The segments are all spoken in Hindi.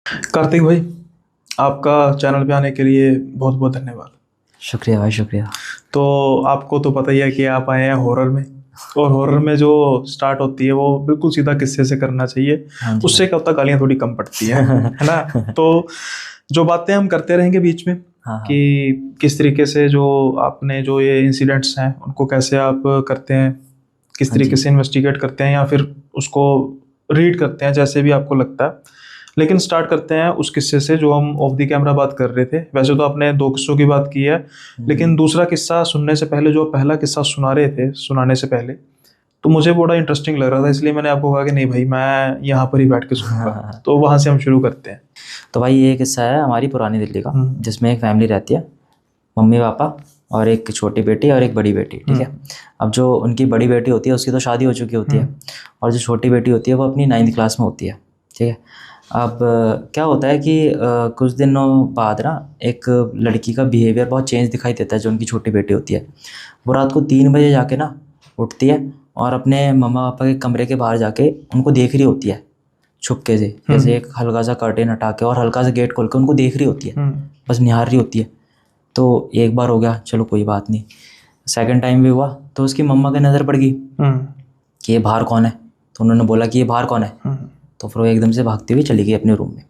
कार्तिक भाई, आपका चैनल पे आने के लिए बहुत बहुत धन्यवाद। शुक्रिया भाई, शुक्रिया। तो आपको तो पता ही है कि आप आए हैं हॉरर में, और हॉरर में जो स्टार्ट होती है वो बिल्कुल सीधा किस्से से करना चाहिए। हाँ जी उससे भाई। क्या होता है, गालियाँ थोड़ी कम पड़ती हैं, है ना। तो जो बातें हम करते रहेंगे बीच में, हाँ हाँ। कि किस तरीके से जो आपने जो ये इंसिडेंट्स हैं उनको कैसे आप करते हैं, किस हाँ तरीके जी। से इन्वेस्टिगेट करते हैं, या फिर उसको रीड करते हैं, जैसे भी आपको लगता है। लेकिन स्टार्ट करते हैं उस किस्से से जो हम ऑफ द कैमरा बात कर रहे थे। वैसे तो आपने दो किस्सों की बात की है, लेकिन दूसरा किस्सा सुनने से पहले, जो पहला किस्सा सुना रहे थे सुनाने से पहले, तो मुझे बड़ा इंटरेस्टिंग लग रहा था, इसलिए मैंने आपको कहा कि नहीं भाई, मैं यहाँ पर ही बैठ के हाँ सुनूंगा। हाँ। तो वहाँ से हम शुरू करते हैं। तो भाई ये किस्सा है हमारी पुरानी दिल्ली का, हम्म। जिसमें एक फैमिली रहती है। मम्मी पापा और एक छोटी बेटी और एक बड़ी बेटी, ठीक है। अब जो उनकी बड़ी बेटी होती है उसकी तो शादी हो चुकी होती है, और जो छोटी बेटी होती है वो अपनी 9th क्लास में होती है, ठीक है। अब क्या होता है कि कुछ दिनों बाद ना एक लड़की का बिहेवियर बहुत चेंज दिखाई देता है। जो उनकी छोटी बेटी होती है वो रात को 3 बजे जाके ना उठती है और अपने मम्मा पापा के कमरे के बाहर जाके उनको देख रही होती है छुपके से, जैसे एक हल्का सा कर्टेन हटा के और हल्का सा गेट खोल के उनको देख रही होती है, बस निहार रही होती है। तो एक बार हो गया, चलो कोई बात नहीं। सेकंड टाइम भी हुआ तो उसकी मम्मा की नज़र पड़ गई कि ये बाहर कौन है। तो उन्होंने बोला कि ये बाहर कौन है। तो फिर वो एकदम से भागती हुई चली गई अपने रूम में,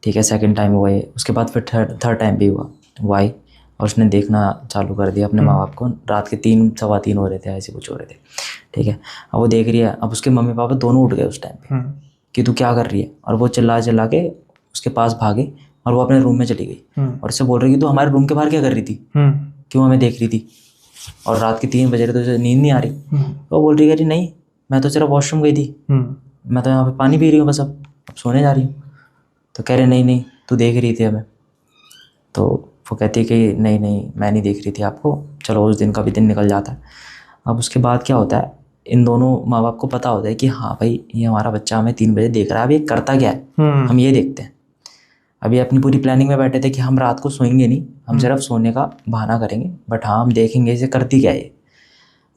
ठीक है। सेकंड टाइम हुआ ये, उसके बाद फिर थर्ड टाइम भी हुआ। वो आई और उसने देखना चालू कर दिया अपने माँ बाप को। रात के 3 सवा 3 हो रहे थे, ऐसे कुछ हो रहे थे, ठीक है। अब वो देख रही है। अब उसके मम्मी पापा दोनों उठ गए उस टाइम पे कि तू क्या कर रही है, और वो चिल्ला चिल्ला के उसके पास भागे और वो अपने रूम में चली गई और उससे बोल रही कि तू हमारे रूम के बाहर क्या कर रही थी, क्यों हमें देख रही थी, और रात के 3 बजे रहे तो तुझे नींद नहीं आ रही। तो वो बोल रही है कि नहीं, मैं तो सिर्फ वॉशरूम गई थी, मैं तो यहाँ पे पानी पी रही हूँ बस, अब सोने जा रही हूँ। तो कह रहे नहीं नहीं, तू देख रही थी हमें। तो वो कहती है कि नहीं नहीं, मैं नहीं देख रही थी आपको, चलो उस दिन का भी दिन निकल जाता है। अब उसके बाद क्या होता है, इन दोनों माँ बाप को पता होता है कि हाँ भाई ये हमारा बच्चा हमें 3 बजे देख रहा है, अब ये करता क्या है हम ये देखते हैं। अभी अपनी पूरी प्लानिंग में बैठे थे कि हम रात को सोएंगे नहीं, हम सिर्फ सोने का बहाना करेंगे, बट हाँ हम देखेंगे इसे करती क्या है ये।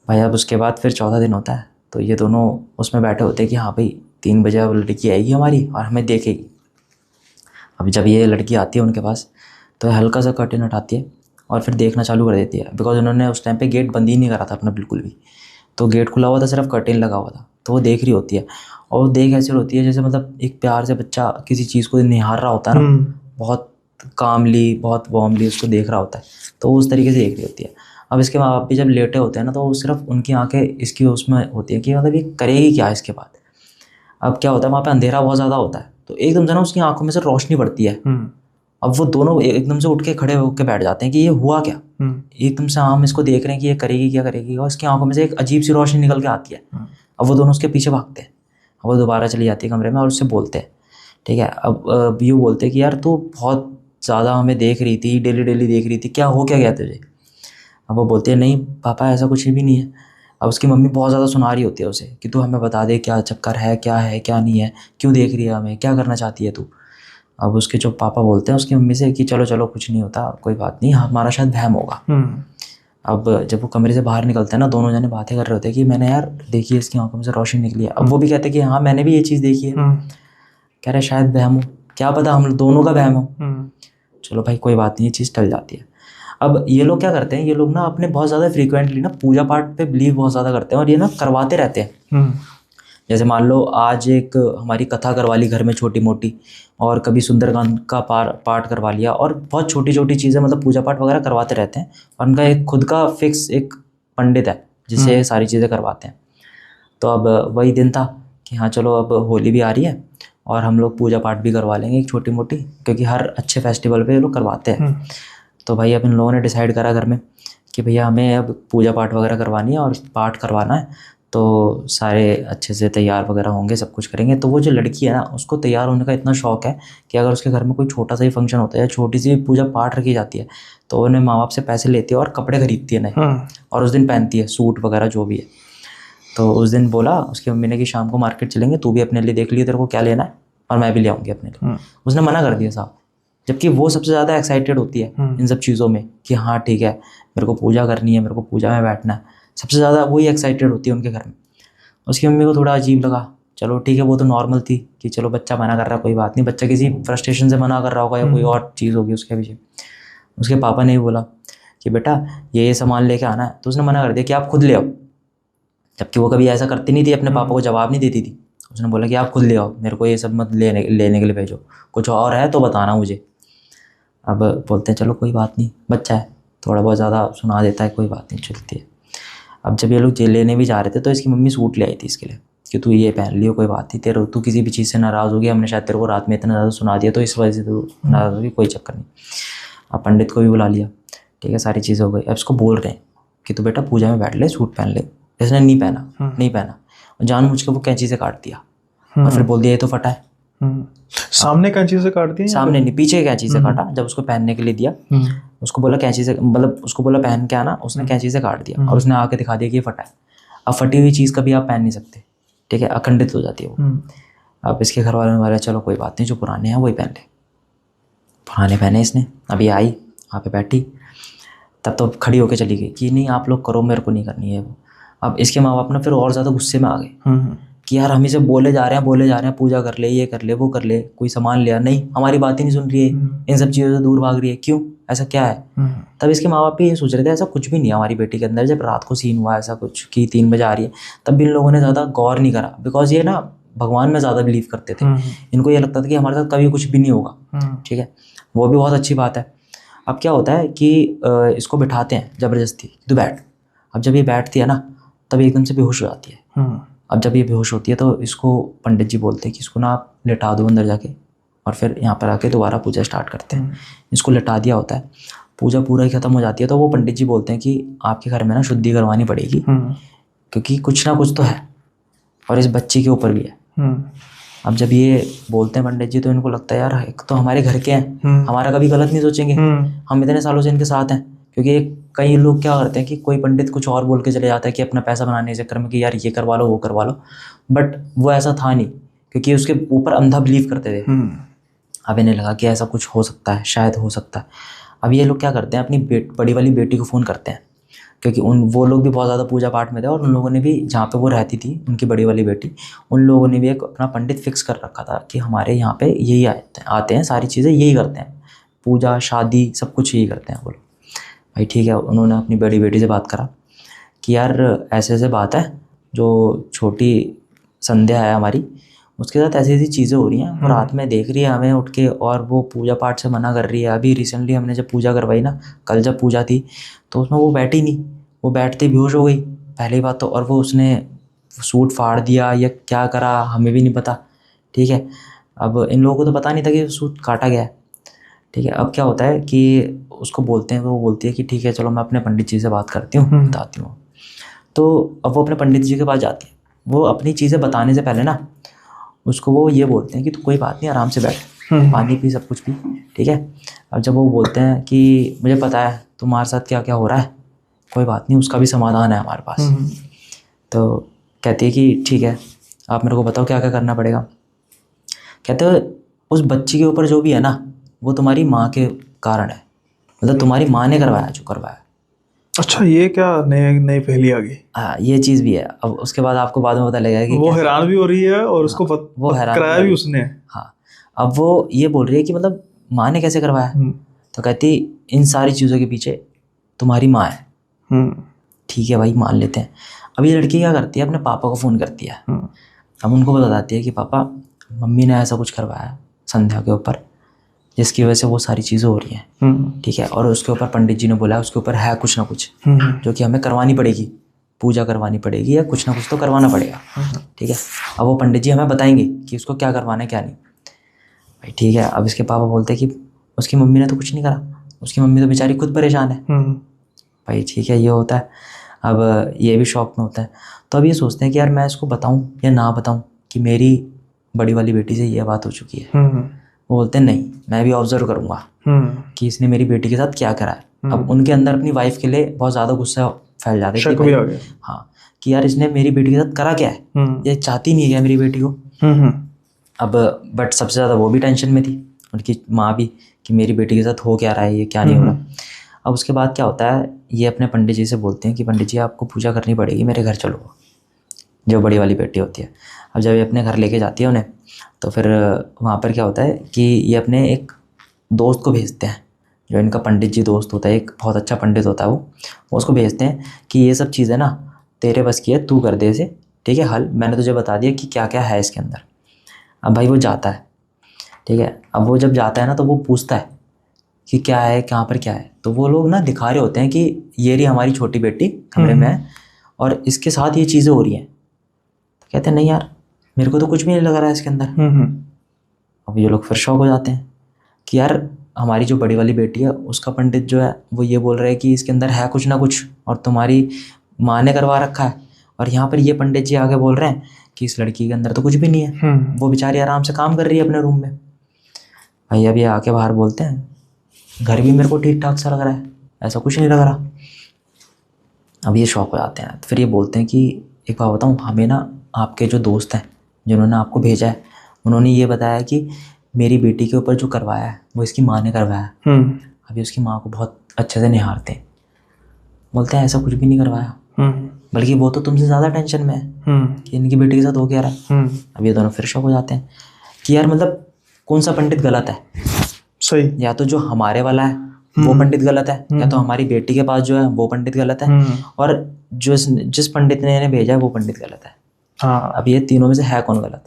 भाई अब उसके बाद फिर चौथा दिन होता है, तो ये दोनों उसमें बैठे होते हैं कि हाँ भाई 3 बजे अब लड़की आएगी हमारी और हमें देखेगी। अभी जब ये लड़की आती है उनके पास तो हल्का सा कर्टेन हटाती है और फिर देखना चालू कर देती है, बिकॉज उन्होंने उस टाइम पे गेट बंद ही नहीं करा था अपना बिल्कुल भी। तो गेट खुला हुआ था, सिर्फ कर्टेन लगा हुआ था। तो वो देख रही होती है, और वो देख ऐसे होती है जैसे मतलब एक प्यार से बच्चा किसी चीज़ को निहार रहा होता है ना, बहुत कामली बहुत वार्मली उसको देख रहा होता है। तो वो उस तरीके से देख रही होती है। अब इसके माँ बाप भी जब लेटे होते हैं ना, तो वो सिर्फ उनकी आंखें इसकी उसमें होती है कि मतलब ये करेगी क्या इसके बाद। अब क्या होता है, वहाँ पे अंधेरा बहुत ज़्यादा होता है, तो एकदम से ना उसकी आंखों में से रोशनी पड़ती है। अब वो दोनों एकदम से उठ के खड़े होकर बैठ जाते हैं कि ये हुआ क्या। एकदम से हम इसको देख रहे हैं कि ये करेगी क्या करेगी, और इसकी आंखों में से एक अजीब सी रोशनी निकल के आती है। अब वो दोनों उसके पीछे भागते हैं, अब वो दोबारा चली जाती है कमरे में और उससे बोलते हैं, ठीक है। अब यूँ बोलते हैं कि यार तू बहुत ज़्यादा हमें देख रही थी, डेली डेली देख रही थी, क्या हो क्या गया तुझे। अब वो बोलते हैं नहीं पापा ऐसा कुछ भी नहीं है। अब उसकी मम्मी बहुत ज़्यादा सुना रही होती है उसे कि तू हमें बता दे क्या चक्कर है क्या नहीं है, क्यों देख रही है हमें, क्या करना चाहती है तू। अब उसके जो पापा बोलते हैं उसकी मम्मी से कि चलो चलो कुछ नहीं होता, कोई बात नहीं, हमारा शायद वहम होगा। अब जब वो कमरे से बाहर निकलते हैं ना, दोनों जने बातें कर रहे होते हैं कि मैंने यार देखी है इसकी आंखों में से रोशनी निकली है। अब वो भी कहते हैं कि हाँ मैंने भी ये चीज़ देखी है। कह रहे शायद वहम हो, क्या पता हम दोनों का वहम हो। चलो भाई कोई बात नहीं, ये चीज़ टल जाती है। अब ये लोग क्या करते हैं, ये लोग ना अपने बहुत ज़्यादा फ्रीक्वेंटली ना पूजा पाठ पे बिलीव बहुत ज़्यादा करते हैं, और ये ना करवाते रहते हैं। जैसे मान लो आज एक हमारी कथा करवा ली घर में छोटी मोटी, और कभी सुंदरकांड का पाठ करवा लिया, और बहुत छोटी छोटी चीज़ें मतलब पूजा पाठ वगैरह करवाते रहते हैं। और उनका एक खुद का फिक्स एक पंडित है जिससे ये सारी चीज़ें करवाते हैं। तो अब वही दिन था कि हाँ चलो अब होली भी आ रही है और हम लोग पूजा पाठ भी करवा लेंगे एक छोटी मोटी, क्योंकि हर अच्छे फेस्टिवल पे ये लोग करवाते हैं। तो भाई अब इन लोगों ने डिसाइड करा घर में कि भैया हमें अब पूजा पाठ वगैरह करवानी है और पाठ करवाना है, तो सारे अच्छे से तैयार वगैरह होंगे, सब कुछ करेंगे। तो वो जो लड़की है ना, उसको तैयार होने का इतना शौक है कि अगर उसके घर में कोई छोटा सा ही फंक्शन होता है या छोटी सी पूजा पाठ रखी जाती है, तो उन्हें माँ बाप से पैसे लेती है और कपड़े खरीदती है नए, और उस दिन पहनती है सूट वगैरह जो भी है। तो उस दिन बोला उसकी मम्मी ने कि शाम को मार्केट चलेंगे, तू भी अपने लिए देख लियो तेरे को क्या लेना है, और मैं भी ले आऊँगी अपने लिए। उसने मना कर दिया साहब, जबकि वो सबसे ज़्यादा एक्साइटेड होती है इन सब चीज़ों में कि हाँ ठीक है मेरे को पूजा करनी है, मेरे को पूजा में बैठना है, सबसे ज़्यादा वही एक्साइटेड होती है उनके घर में। उसकी मम्मी को थोड़ा अजीब लगा, चलो ठीक है, वो तो नॉर्मल थी कि चलो बच्चा मना कर रहा है, कोई बात नहीं, बच्चा किसी फ्रस्ट्रेशन से मना कर रहा होगा या कोई और चीज़ होगी उसके पीछे। उसके पापा ने भी बोला कि बेटा ये सामान लेके आना है, तो उसने मना कर दिया कि आप खुद ले आओ, जबकि वो कभी ऐसा करती नहीं थी, अपने पापा को जवाब नहीं देती थी। उसने बोला कि आप खुद ले आओ, मेरे को ये सब मत लेने के लिए भेजो, कुछ और है तो बताना मुझे। अब बोलते हैं चलो कोई बात नहीं, बच्चा है, थोड़ा बहुत ज़्यादा सुना देता है, कोई बात नहीं, चलती है। अब जब ये लोग लेने भी जा रहे थे तो इसकी मम्मी सूट ले आई थी इसके लिए कि तू ये पहन लियो, कोई बात नहीं, तेरे तू किसी भी चीज़ से नाराज़ होगी, हमने शायद तेरे को रात में इतना ज़्यादा सुना दिया तो इस वजह से तू नाराज़ होगी, कोई चक्कर नहीं। अब पंडित को भी बुला लिया, ठीक है, सारी चीज़ें हो गई। अब इसको बोल रहे हैं कि तू बेटा पूजा में बैठ ले, सूट पहन ले। इसने नहीं पहना और जानबूझ के वो कैंची से काट दिया और फिर बोल दिया ये तो फटा है। सामने कैंची से काट दिया? सामने नहीं, पीछे कैंची से काटा। जब उसको पहनने के लिए दिया, उसको बोला कैंची से, मतलब उसको बोला पहन के आना, उसने कैंची से काट दिया और उसने आके दिखा दिया कि ये फटा है। अब फटी हुई चीज़ कभी आप पहन नहीं सकते, ठीक है, अखंडित हो जाती है वो। अब इसके घर वालों ने बोला चलो कोई बात नहीं, जो पुराने हैं वही पहन ले। पुराने पहने इसने। अब ये आई वहाँ पे बैठी, तब तो खड़ी होके चली गई कि नहीं आप लोग करो, मेरे को नहीं करनी है वो। अब इसके माँ बाप ना फिर और ज़्यादा गुस्से में आ गए कि यार हम इसे बोले जा रहे हैं पूजा कर ले, ये कर ले, वो कर ले, कोई सामान लिया नहीं, हमारी बात ही नहीं सुन रही है, इन सब चीज़ों से दूर भाग रही है, क्यों, ऐसा क्या है? तब इसके माँ बाप भी ये सोच रहे थे ऐसा कुछ भी नहीं है हमारी बेटी के अंदर। जब रात को सीन हुआ ऐसा कुछ कि 3 बजे आ रही है, तब भी इन लोगों ने ज़्यादा गौर नहीं करा, बिकॉज ये ना भगवान में ज़्यादा बिलीव करते थे। इनको ये लगता था कि हमारे साथ कभी कुछ भी नहीं होगा, ठीक है, वो भी बहुत अच्छी बात है। अब क्या होता है कि इसको बिठाते हैं ज़बरदस्ती, तू बैठ। अब जब ये बैठती है ना, तब एकदम से बेहोश हो जाती है। अब जब ये बेहोश होती है तो इसको पंडित जी बोलते हैं कि इसको ना आप लिटा दो अंदर जाके, और फिर यहाँ पर आके दोबारा पूजा स्टार्ट करते हैं। इसको लिटा दिया होता है, पूजा पूरा ही ख़त्म हो जाती है, तो वो पंडित जी बोलते हैं कि आपके घर में ना शुद्धि करवानी पड़ेगी, क्योंकि कुछ ना कुछ तो है और इस बच्चे के ऊपर भी है। अब जब ये बोलते हैं पंडित जी, तो इनको लगता है यार एक तो हमारे घर के हैं, हमारा कभी गलत नहीं सोचेंगे, हम इतने सालों से इनके साथ हैं। क्योंकि कई लोग क्या करते हैं कि कोई पंडित कुछ और बोल के चले जाता है कि अपना पैसा बनाने के चक्कर में कि यार ये करवा लो वो करवा लो, बट वो ऐसा था नहीं, क्योंकि उसके ऊपर अंधा बिलीव करते थे। अब इन्हें लगा कि ऐसा कुछ हो सकता है, शायद हो सकता है। अब ये लोग क्या करते हैं, अपनी बड़ी वाली बेटी को फ़ोन करते हैं, क्योंकि वो लोग भी बहुत ज़्यादा पूजा पाठ में थे, और उन लोगों ने भी, जहाँ पे वो रहती थी उनकी बड़ी वाली बेटी, उन लोगों ने भी एक अपना पंडित फिक्स कर रखा था कि हमारे यहाँ पे यही आते हैं, सारी चीज़ें यही करते हैं, पूजा शादी सब कुछ यही करते हैं वो लोग। भाई ठीक है, उन्होंने अपनी बड़ी बेटी से बात करा कि यार ऐसे ऐसे बात है, जो छोटी संध्या है हमारी, उसके साथ ऐसी ऐसी चीज़ें हो रही हैं, वो रात में देख रही है हमें उठ के, और वो पूजा पाठ से मना कर रही है। अभी रिसेंटली हमने जब पूजा करवाई ना, कल जब पूजा थी, तो उसमें वो बैठी नहीं, वो बैठते बेहोश हो गई पहली बात तो, और वो उसने सूट फाड़ दिया या क्या करा हमें भी नहीं पता, ठीक है। अब इन लोगों को तो पता नहीं था कि सूट काटा गया है, ठीक है। अब क्या होता है कि उसको बोलते हैं, वो बोलती है कि ठीक है चलो मैं अपने पंडित जी से बात करती हूँ, बताती हूँ। तो अब वो अपने पंडित जी के पास जाती है। वो अपनी चीज़ें बताने से पहले ना उसको वो ये बोलते हैं कि तू कोई बात नहीं, आराम से बैठ, पानी पी, सब कुछ पी, ठीक है। अब जब वो बोलते हैं कि मुझे पता है तुम्हारे साथ क्या क्या हो रहा है, कोई बात नहीं, उसका भी समाधान है हमारे पास। तो कहती है कि ठीक है आप मेरे को बताओ क्या क्या करना पड़ेगा। कहते हैं उस बच्ची के ऊपर जो भी है ना, वो तुम्हारी माँ के कारण है, मतलब तुम्हारी माँ ने करवाया जो करवाया। अच्छा, ये क्या नई नई पहेली आ गई? हाँ, ये चीज़ भी है। अब उसके बाद आपको बाद में पता लगेगा कि वो हैरान भी हो रही है और उसको वो हैरान कराया भी उसने। हाँ, अब वो ये बोल रही है कि मतलब माँ ने कैसे करवाया, तो कहती इन सारी चीज़ों के पीछे तुम्हारी माँ है। ठीक है भाई, मान लेते हैं। अब ये लड़की क्या करती है, अपने पापा को फ़ोन करती है। अब उनको बताती है कि पापा मम्मी ने ऐसा कुछ करवाया संध्या के ऊपर, जिसकी वजह से वो सारी चीज़ें हो रही हैं, ठीक है। और उसके ऊपर पंडित जी ने बोला उसके ऊपर है कुछ ना कुछ जो कि हमें करवानी पड़ेगी, पूजा करवानी पड़ेगी या कुछ ना कुछ तो करवाना पड़ेगा, ठीक है। अब वो पंडित जी हमें बताएंगे कि उसको क्या करवाना है क्या नहीं। भाई ठीक है, अब इसके पापा बोलते हैं कि उसकी मम्मी ने तो कुछ नहीं करा, उसकी मम्मी तो बेचारी खुद परेशान है। भाई ठीक है, ये होता है। अब ये भी शौक में होता है, तो अब ये सोचते हैं कि यार मैं इसको बताऊं या ना बताऊं कि मेरी बड़ी वाली बेटी से ये बात हो चुकी है। वो बोलते हैं नहीं, मैं भी ऑब्जर्व करूंगा कि इसने मेरी बेटी के साथ क्या करा है। अब उनके अंदर अपनी वाइफ के लिए बहुत ज़्यादा गुस्सा फैल जाता है कि हाँ, कि यार इसने मेरी बेटी के साथ करा क्या है, ये चाहती नहीं है क्या मेरी बेटी को। अब बट सबसे ज़्यादा वो भी टेंशन में थी, उनकी माँ भी, कि मेरी बेटी के साथ हो क्या रहा है, ये क्या नहीं हो रहा। अब उसके बाद क्या होता है, ये अपने पंडित जी से बोलते हैं कि पंडित जी आपको पूजा करनी पड़ेगी, मेरे घर चलो, जो बड़ी वाली बेटी होती है। अब जब ये अपने घर लेके जाती है उन्हें, तो फिर वहाँ पर क्या होता है कि ये अपने एक दोस्त को भेजते हैं, जो इनका पंडित जी दोस्त होता है, एक बहुत अच्छा पंडित होता है वो उसको भेजते हैं कि ये सब चीज़ें ना तेरे बस की है, तू कर दे इसे, ठीक है हल, मैंने तुझे बता दिया कि क्या क्या है इसके अंदर। अब भाई वो जाता है, ठीक है। अब वो जब जाता है ना तो वो पूछता है कि क्या है, कहाँ पर क्या है। तो वो लोग ना दिखा रहे होते हैं कि ये रही हमारी छोटी बेटी कमरे में है और इसके साथ ये चीज़ें हो रही हैं। तो कहते हैं नहीं यार, मेरे को तो कुछ भी नहीं लग रहा है इसके अंदर। अब ये लोग फिर शौक हो जाते हैं कि यार हमारी जो बड़ी वाली बेटी है उसका पंडित जो है वो ये बोल रहा है कि इसके अंदर है कुछ ना कुछ, और तुम्हारी माँ ने करवा रखा है, और यहाँ पर ये पंडित जी आगे बोल रहे हैं कि इस लड़की के अंदर तो कुछ भी नहीं है, वो बेचारी आराम से काम कर रही है अपने रूम में। भाई अब ये आके बाहर बोलते हैं घर भी मेरे को ठीक ठाक सा लग रहा है, ऐसा कुछ नहीं लग रहा। अब ये शौक हो जाते हैं, तो फिर ये बोलते हैं कि एक बात बताऊँ, हमें ना आपके जो दोस्त हैं जिन्होंने आपको भेजा है, उन्होंने ये बताया कि मेरी बेटी के ऊपर जो करवाया है वो इसकी माँ ने करवाया है। अभी उसकी माँ को बहुत अच्छे से निहारते हैं, बोलते हैं ऐसा कुछ भी नहीं करवाया, बल्कि वो तो तुमसे ज़्यादा टेंशन में है कि इनकी बेटी के साथ हो क्या रहा है। अब ये दोनों फिर शौक हो जाते हैं कि यार मतलब कौन सा पंडित गलत है, सही, या तो जो हमारे वाला है वो पंडित गलत है, या तो हमारी बेटी के पास जो है वो पंडित गलत है, और जो जिस पंडित ने इन्हें भेजा है वो पंडित गलत है। हाँ। अब ये तीनों में से है कौन गलत?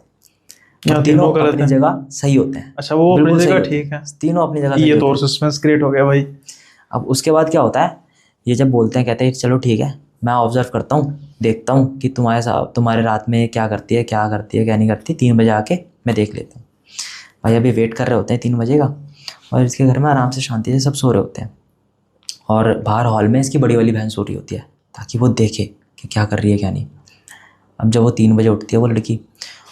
तीनों अपनी जगह सही होते हैं। अच्छा, वो अपनी जगह ठीक है, तीनों अपनी जगह। ये तो और सस्पेंस क्रिएट हो गया भाई। अब उसके बाद क्या होता है, ये जब बोलते हैं कहते हैं चलो ठीक है मैं ऑब्जर्व करता हूँ, देखता हूँ कि तुम्हारे रात में क्या करती है क्या नहीं करती, 3 बजे आके मैं देख लेता हूँ। भाई अभी वेट कर रहे होते हैं 3 बजे का, और इसके घर में आराम से शांति से सब सो रहे होते हैं, और बाहर हॉल में इसकी बड़ी वाली बहन सो रही होती है ताकि वो देखे कि क्या कर रही है क्या नहीं। अब जब वो 3 बजे उठती है वो लड़की,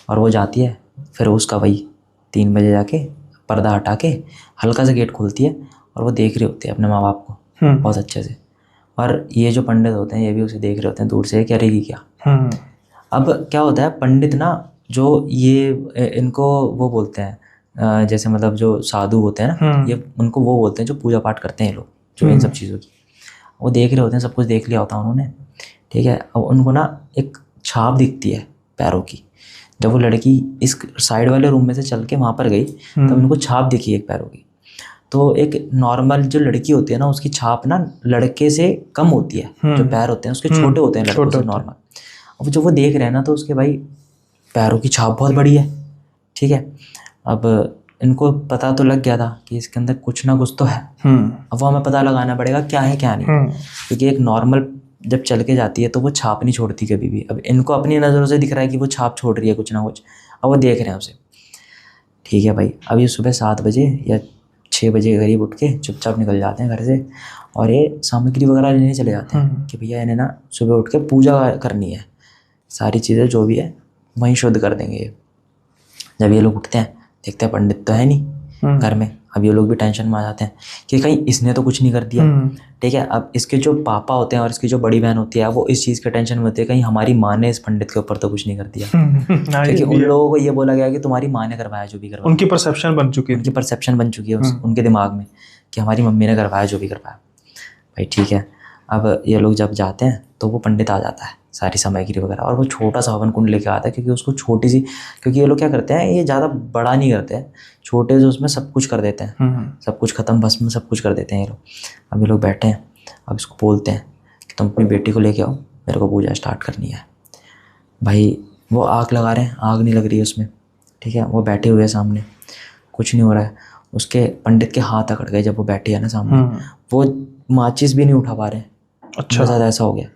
और वो जाती है, फिर उसका वही 3 बजे जाके पर्दा हटा के हल्का सा गेट खोलती है, और वो देख रही होती है अपने माँ बाप को बहुत अच्छे से, और ये जो पंडित होते हैं ये भी उसे देख रहे होते हैं दूर से, करेगी क्या। अब क्या होता है, पंडित ना जो ये इनको वो बोलते हैं जैसे मतलब जो साधु होते हैं ना, ये उनको वो बोलते हैं जो पूजा पाठ करते हैं ये लोग, जो इन सब चीज़ों की, वो देख रहे होते हैं, सब कुछ देख लिया होता है उन्होंने, ठीक है। अब उनको ना एक छाप दिखती है पैरों की, जब वो लड़की इस साइड वाले रूम में से चल के वहाँ पर गई तब उनको छाप दिखी एक पैरों की। तो एक नॉर्मल जो लड़की होती है ना उसकी छाप ना लड़के से कम होती है, जो पैर होते हैं उसके छोटे होते हैं लड़कों से नॉर्मल। अब जो वो देख रहे हैं ना तो उसके भाई पैरों की छाप बहुत बड़ी है, ठीक है। अब इनको पता तो लग गया था कि इसके अंदर कुछ ना कुछ तो है, अब वो हमें पता लगाना पड़ेगा क्या है क्या नहीं, क्योंकि एक नॉर्मल जब चल के जाती है तो वो छाप नहीं छोड़ती कभी भी। अब इनको अपनी नज़रों से दिख रहा है कि वो छाप छोड़ रही है कुछ ना कुछ, अब वो देख रहे हैं उसे, ठीक है भाई। अब ये सुबह 7 बजे या 6 बजे करीब उठ के चुपचाप निकल जाते हैं घर से, और ये सामग्री वगैरह लेने चले जाते हैं कि भैया इन्हें ना सुबह उठ के पूजा करनी है, सारी चीज़ें जो भी है वहीं शुद्ध कर देंगे ये। जब ये लोग उठते हैं देखते हैं पंडित तो है नहीं घर में। अब ये लोग भी टेंशन में आ जाते हैं कि कहीं इसने तो कुछ नहीं कर दिया, ठीक है। अब इसके जो पापा होते हैं और इसकी जो बड़ी बहन होती है वो इस चीज़ के टेंशन में होती है कहीं हमारी माँ ने इस पंडित के ऊपर तो कुछ नहीं कर दिया, क्योंकि उन लोगों को ये बोला गया कि तुम्हारी माँ ने करवाया जो भी करवाया, उनकी परसेप्शन बन चुकी है उनके दिमाग में कि हमारी मम्मी ने करवाया जो भी करवाया। भाई ठीक है, अब ये लोग जब जाते हैं तो वो पंडित आ जाता है सारी सामग्री वगैरह, और वो छोटा सा हवन कुंड लेके आता है, क्योंकि उसको छोटी सी, क्योंकि ये लोग क्या करते हैं ये ज़्यादा बड़ा नहीं करते हैं, छोटे से उसमें सब कुछ कर देते हैं, सब कुछ ख़त्म भस्म सब कुछ कर देते हैं ये लोग। अब ये लोग बैठे हैं, अब इसको बोलते हैं कि तुम अपनी बेटी को लेके आओ, मेरे को पूजा स्टार्ट करनी है। भाई वो आग लगा रहे हैं, आग नहीं लग रही है उसमें, ठीक है। वो बैठे हुए हैं सामने, कुछ नहीं हो रहा है। उसके पंडित के हाथ अकड़ गए जब वो बैठे है ना सामने, वो माचिस भी नहीं उठा पा रहे हैं, अच्छा ज़्यादा ऐसा हो गया।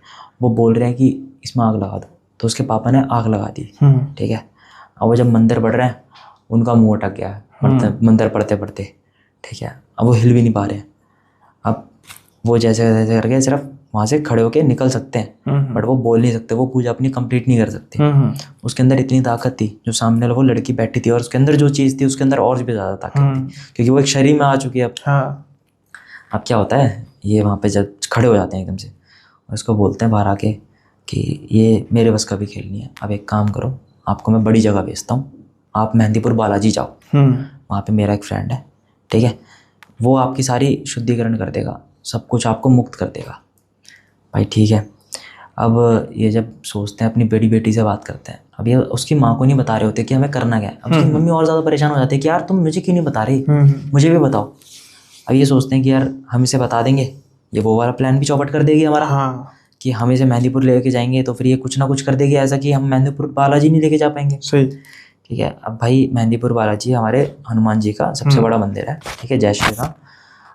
वो बोल रहे हैं कि इसमें आग लगा दो, तो उसके पापा ने आग लगा दी, ठीक है। अब वो जब मंदिर पढ़ रहे हैं उनका मुंह अटक गया है मंदिर पढ़ते पढ़ते, ठीक है। अब वो हिल भी नहीं पा रहे हैं। अब वो जैसे जैसे करके सिर्फ वहाँ से खड़े होके निकल सकते हैं, बट वो बोल नहीं सकते, वो पूजा अपनी कंप्लीट नहीं कर सकते। उसके अंदर इतनी ताकत थी, जो सामने वो लड़की बैठी थी और उसके अंदर जो चीज़ थी उसके अंदर और भी ज़्यादा ताकत थी, क्योंकि वो एक शरीर में आ चुकी है अब। अब क्या होता है, ये वहाँ पे जब खड़े हो जाते हैं एकदम से, और उसको बोलते हैं बाहर आके कि ये मेरे बस का भी खेल नहीं है, अब एक काम करो, आपको मैं बड़ी जगह भेजता हूँ, आप मेहंदीपुर बालाजी जाओ, वहाँ पे मेरा एक फ्रेंड है, ठीक है, वो आपकी सारी शुद्धिकरण कर देगा, सब कुछ आपको मुक्त कर देगा। भाई ठीक है। अब ये जब सोचते हैं, अपनी बड़ी बेटी से बात करते हैं, अब ये उसकी माँ को नहीं बता रहे होते कि हमें करना क्या है। अब उसकी मम्मी और ज़्यादा परेशान हो जाती है कि यार तुम मुझे क्यों नहीं बता रही, मुझे भी बताओ। अब ये सोचते हैं कि यार हम इसे बता देंगे, ये वो वाला प्लान भी चौपट कर देगी हमारा। हाँ कि हम इसे मेहंदीपुर लेके जाएंगे तो फिर ये कुछ ना कुछ कर देगी ऐसा कि हम मेहंदीपुर बालाजी नहीं लेके जा पाएंगे। सही। ठीक है। अब भाई मेहंदीपुर बालाजी हमारे हनुमान जी का सबसे बड़ा मंदिर है, ठीक है, जय श्री राम।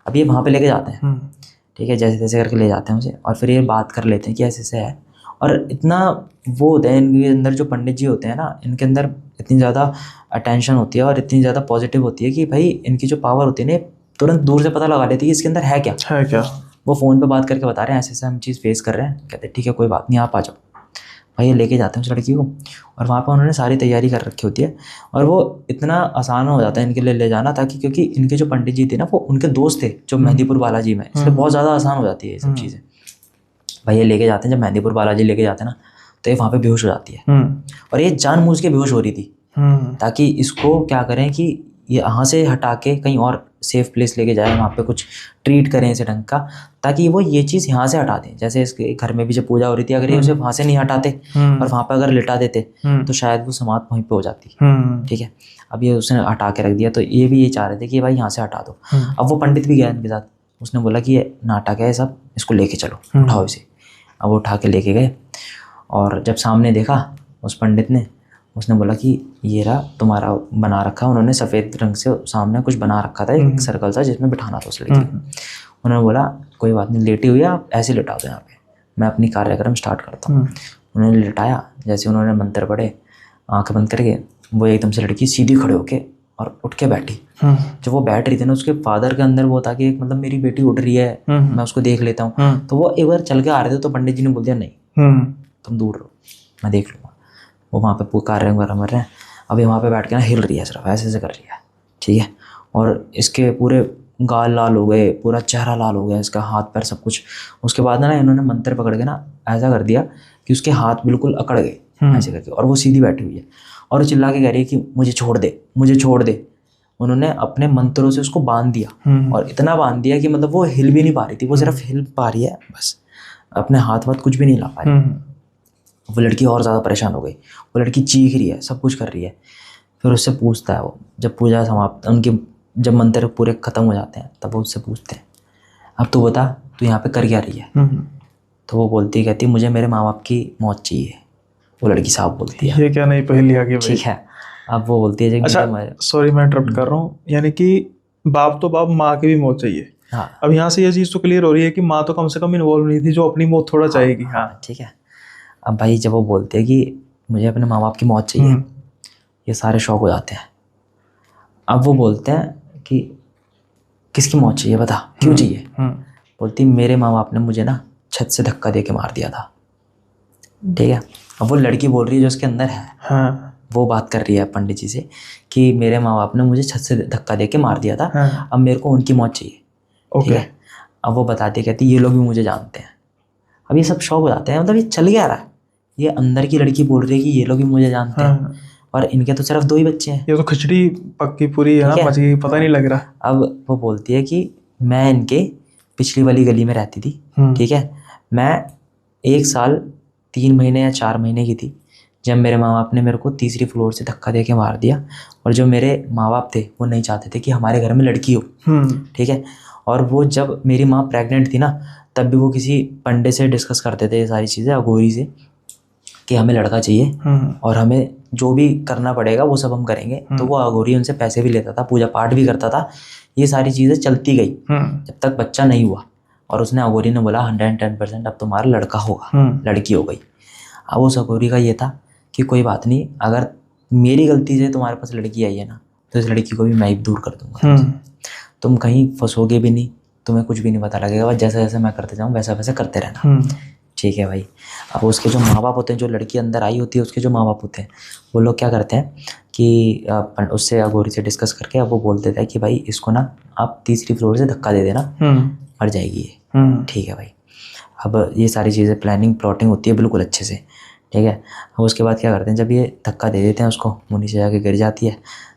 अब ये वहाँ पे लेके जाते हैं, ठीक है, जैसे तैसे करके ले जाते हैं उसे, और फिर ये बात कर लेते हैं कि ऐसे ऐसे है। और इतना वो होता है इनके अंदर, जो पंडित जी होते हैं ना, इनके अंदर इतनी ज़्यादा अटेंशन होती है और इतनी ज़्यादा पॉजिटिव होती है कि भाई इनकी जो पावर होती है ना, तुरंत दूर से पता लगा लेती है कि इसके अंदर है क्या। है क्या। वो फ़ोन पे बात करके बता रहे हैं ऐसे ऐसे हम चीज़ फेस कर रहे हैं। कहते हैं ठीक है कोई बात नहीं, आप आ जाओ। भाई ये लेके जाते हैं उस लड़की को, और वहाँ पर उन्होंने सारी तैयारी कर रखी होती है। और वो इतना आसान हो जाता है इनके लिए ले जाना, ताकि क्योंकि इनके जो पंडित जी थे ना, वो उनके दोस्त थे जो मेहंदीपुर बालाजी में, इसलिए बहुत ज़्यादा आसान हो जाती है ये सब चीज़ें। भाई ये लेके जाते हैं, जब मेहंदीपुर बालाजी लेके जाते हैं ना, तो ये वहाँ पे बेहोश हो जाती है। और ये जानबूझ के बेहोश हो रही थी ताकि इसको क्या करें कि ये यहाँ से हटा के कहीं और सेफ प्लेस लेके जाए, वहाँ पे कुछ ट्रीट करें इसे ढंग का, ताकि वो ये चीज़ यहाँ से हटा दें। जैसे इसके घर में भी जब पूजा हो रही थी, अगर ये उसे वहाँ से नहीं हटाते और वहाँ पे अगर लिटा देते तो शायद वो समाप्त वहीं पे हो जाती। ठीक है। अब ये उसने हटा के रख दिया, तो ये भी ये चाह रहे थे कि भाई यहाँ से हटा दो। अब वो पंडित भी गया इनके साथ, उसने बोला कि ये नाटक है सब, इसको लेके चलो, उठाओ इसे। अब वो उठा के लेके गए, और जब सामने देखा उस पंडित ने, उसने बोला कि ये रहा तुम्हारा बना रखा। उन्होंने सफ़ेद रंग से सामने कुछ बना रखा था, एक सर्कल सा जिसमें बिठाना था उस लड़की को। उन्होंने बोला कोई बात नहीं, लेटी हुई है, आप ऐसे लिटा दो यहाँ पे, मैं अपनी कार्यक्रम स्टार्ट करता हूँ। उन्होंने लिटाया, जैसे उन्होंने मंत्र पढ़े, आँखें बंद करके, वो एकदम से लड़की सीधी खड़े होके और उठ के बैठी। जब वो बैठ रही थी ना, उसके फादर के अंदर वो था कि मतलब मेरी बेटी उठ रही है, मैं उसको देख लेता हूँ। तो वो एक बार चल के आ रहे थे, तो पंडित जी ने बोल दिया नहीं तुम दूर रहो, मैं देख लूँगा। वो वहाँ पे कार्य वगैरह मर रहे हैं। अभी वहाँ पे बैठ के ना हिल रही है, सिर्फ ऐसे ऐसे कर रही है, ठीक है। और इसके पूरे गाल लाल हो गए, पूरा चेहरा लाल हो गया, इसका हाथ पैर सब कुछ। उसके बाद ना इन्होंने मंत्र पकड़ के ना ऐसा कर दिया कि उसके हाथ बिल्कुल अकड़ गए ऐसे करके, और वो सीधी बैठी हुई है और चिल्ला के कह रही है कि मुझे छोड़ दे, मुझे छोड़ दे। उन्होंने अपने मंत्रों से उसको बांध दिया, और इतना बांध दिया कि मतलब वो हिल भी नहीं पा रही थी, वो सिर्फ हिल पा रही है बस, अपने हाथ वाथ कुछ भी नहीं ला पा रही। वो लड़की और ज़्यादा परेशान हो गई, वो लड़की चीख रही है, सब कुछ कर रही है। फिर उससे पूछता है वो, जब पूजा समाप्त, उनके जब मंत्र पूरे ख़त्म हो जाते हैं, तब वो उससे पूछते हैं अब तू बता तू यहाँ पे कर क्या रही है। तो वो बोलती कहती मुझे मेरे माँ बाप की मौत चाहिए। वो लड़की साहब बोलती है, ये क्या नहीं पहली आ गई भाई। ठीक है। अब वो बोलती है अच्छा सॉरी मैं इंटरप्ट कर रहा हूँ, यानी कि बाप तो बाप, माँ की भी मौत चाहिए। हाँ। अब यहाँ से ये चीज़ तो क्लियर हो रही है कि माँ तो कम से कम इन्वॉल्व नहीं थी, जो अपनी मौत थोड़ा चाहेगी। हाँ ठीक है। अब भाई जब वो बोलते हैं कि मुझे अपने माँ बाप की मौत चाहिए, ये सारे शौक हो जाते हैं। अब वो बोलते हैं कि किसकी मौत चाहिए बता, क्यों चाहिए। बोलती मेरे माँ बाप ने मुझे ना छत से धक्का दे के मार दिया था, ठीक है। अब वो लड़की बोल रही है जो उसके अंदर है, हाँ। वो बात कर रही है पंडित जी से कि मेरे माँ बाप ने मुझे छत से धक्का दे के मार दिया था। हाँ। अब मेरे को उनकी मौत चाहिए, ठीक है। अब वो बताती कहती ये लोग भी मुझे जानते हैं। अब ये सब शौक हो जाते हैं, मतलब ये चल गया रहा है, ये अंदर की लड़की बोल रही है कि ये लोग भी मुझे जानते हैं, और इनके तो सिर्फ 2 ही बच्चे हैं। ये तो खिचड़ी पक्की पूरी है ना, मची पता नहीं लग रहा। अब वो बोलती है कि मैं इनके पिछली वाली गली में रहती थी, ठीक है। मैं 1 साल 3 महीने या 4 महीने की थी जब मेरे माँ बाप ने मेरे को तीसरी फ्लोर से धक्का दे के मार दिया। और जो मेरे माँ बाप थे वो नहीं चाहते थे कि हमारे घर में लड़की हो, ठीक है। और वो जब मेरी माँ प्रेग्नेंट थी ना, तब भी वो किसी पंडित से डिस्कस करते थे ये सारी चीज़ें, अघोरी से, कि हमें लड़का चाहिए और हमें जो भी करना पड़ेगा वो सब हम करेंगे। तो वो अघोरी उनसे पैसे भी लेता था, पूजा पाठ भी करता था, ये सारी चीज़ें चलती गई जब तक बच्चा नहीं हुआ। और उसने अघोरी ने बोला 110% अब तुम्हारा लड़का होगा, लड़की हो गई। अब उस अघोरी का ये था कि कोई बात नहीं, अगर मेरी गलती से तुम्हारे पास लड़की आई है ना, तो इस लड़की को भी मैं ही दूर कर दूंगा, तुम कहीं फंसोगे भी नहीं, तुम्हें कुछ भी नहीं पता लगेगा, बस जैसा जैसा मैं करते जाऊँ वैसा वैसा करते रहना, ठीक है भाई। अब उसके जो माँ बाप होते हैं, जो लड़की अंदर आई होती है उसके जो माँ बाप होते हैं, वो लोग क्या करते हैं कि उससे अघोरी से डिस्कस करके अब वो बोल देता है कि भाई इसको ना आप तीसरी फ्लोर से धक्का दे देना, मर जाएगी ये, ठीक है भाई। अब ये सारी चीज़ें प्लानिंग प्लॉटिंग होती है बिल्कुल अच्छे से, ठीक है। अब उसके बाद क्या करते हैं, जब ये धक्का दे देते हैं उसको, मुंह नीचे जाके गिर जाती है,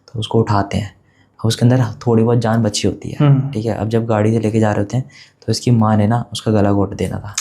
तो उसको उठाते हैं। अब उसके अंदर थोड़ी बहुत जान बची होती है, ठीक है। अब जब गाड़ी से लेके जा रहे होते हैं तो इसकी माँ ने ना उसका गला घोट देना था,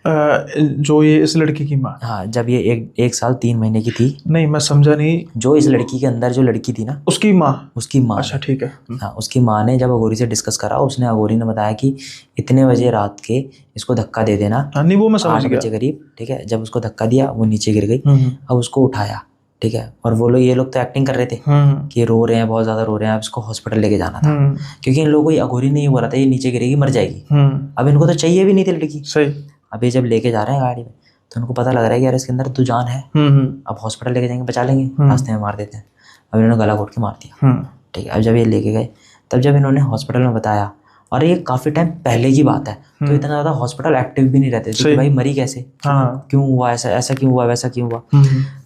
जो ये इस लड़की की माँ, हाँ, जब ये एक साल 3 महीने की थी। नहीं मैं समझा नहीं। जो इस लड़की के अंदर जो लड़की थी ना, उसकी माँ। उसकी माँ अच्छा ने, ठीक है। हाँ, उसकी माँ ने जब अघोरी से डिस्कस करा, उसने अघोरी ने बताया कि इतने बजे रात के इसको धक्का दे देना, हाँ नहीं वो मैं समझ 8 गया। बजे करीब, ठीक है। जब उसको धक्का दिया वो नीचे गिर गई। हम्म अब उसको उठाया, ठीक है। और वो लोग, ये लोग तो एक्टिंग कर रहे थे हम्म कि रो रहे हैं, बहुत ज़्यादा रो रहे हैं, अब इसको हॉस्पिटल लेके जाना था। हम्म क्योंकि इन लोगों को ये अघोरी ने ये बोला था ये नीचे गिरेगी मर जाएगी। हम्म, अब इनको तो चाहिए भी नहीं थी लड़की। सही। अब ये जब लेके जा रहे हैं गाड़ी में, तो उनको पता लग रहा है कि यार इसके अंदर तो जान है, अब हॉस्पिटल लेके जाएंगे, बचा लेंगे, रास्ते में मार देते हैं। अब इन्होंने गला घोट के मार दिया, ठीक है। अब जब ये लेके गए, तब जब इन्होंने हॉस्पिटल में बताया, और ये काफ़ी टाइम पहले की बात है, तो इतना ज़्यादा हॉस्पिटल एक्टिव भी नहीं रहते थे कि भाई मरी कैसे, क्यों हुआ, ऐसा क्यों हुआ, वैसा क्यों हुआ।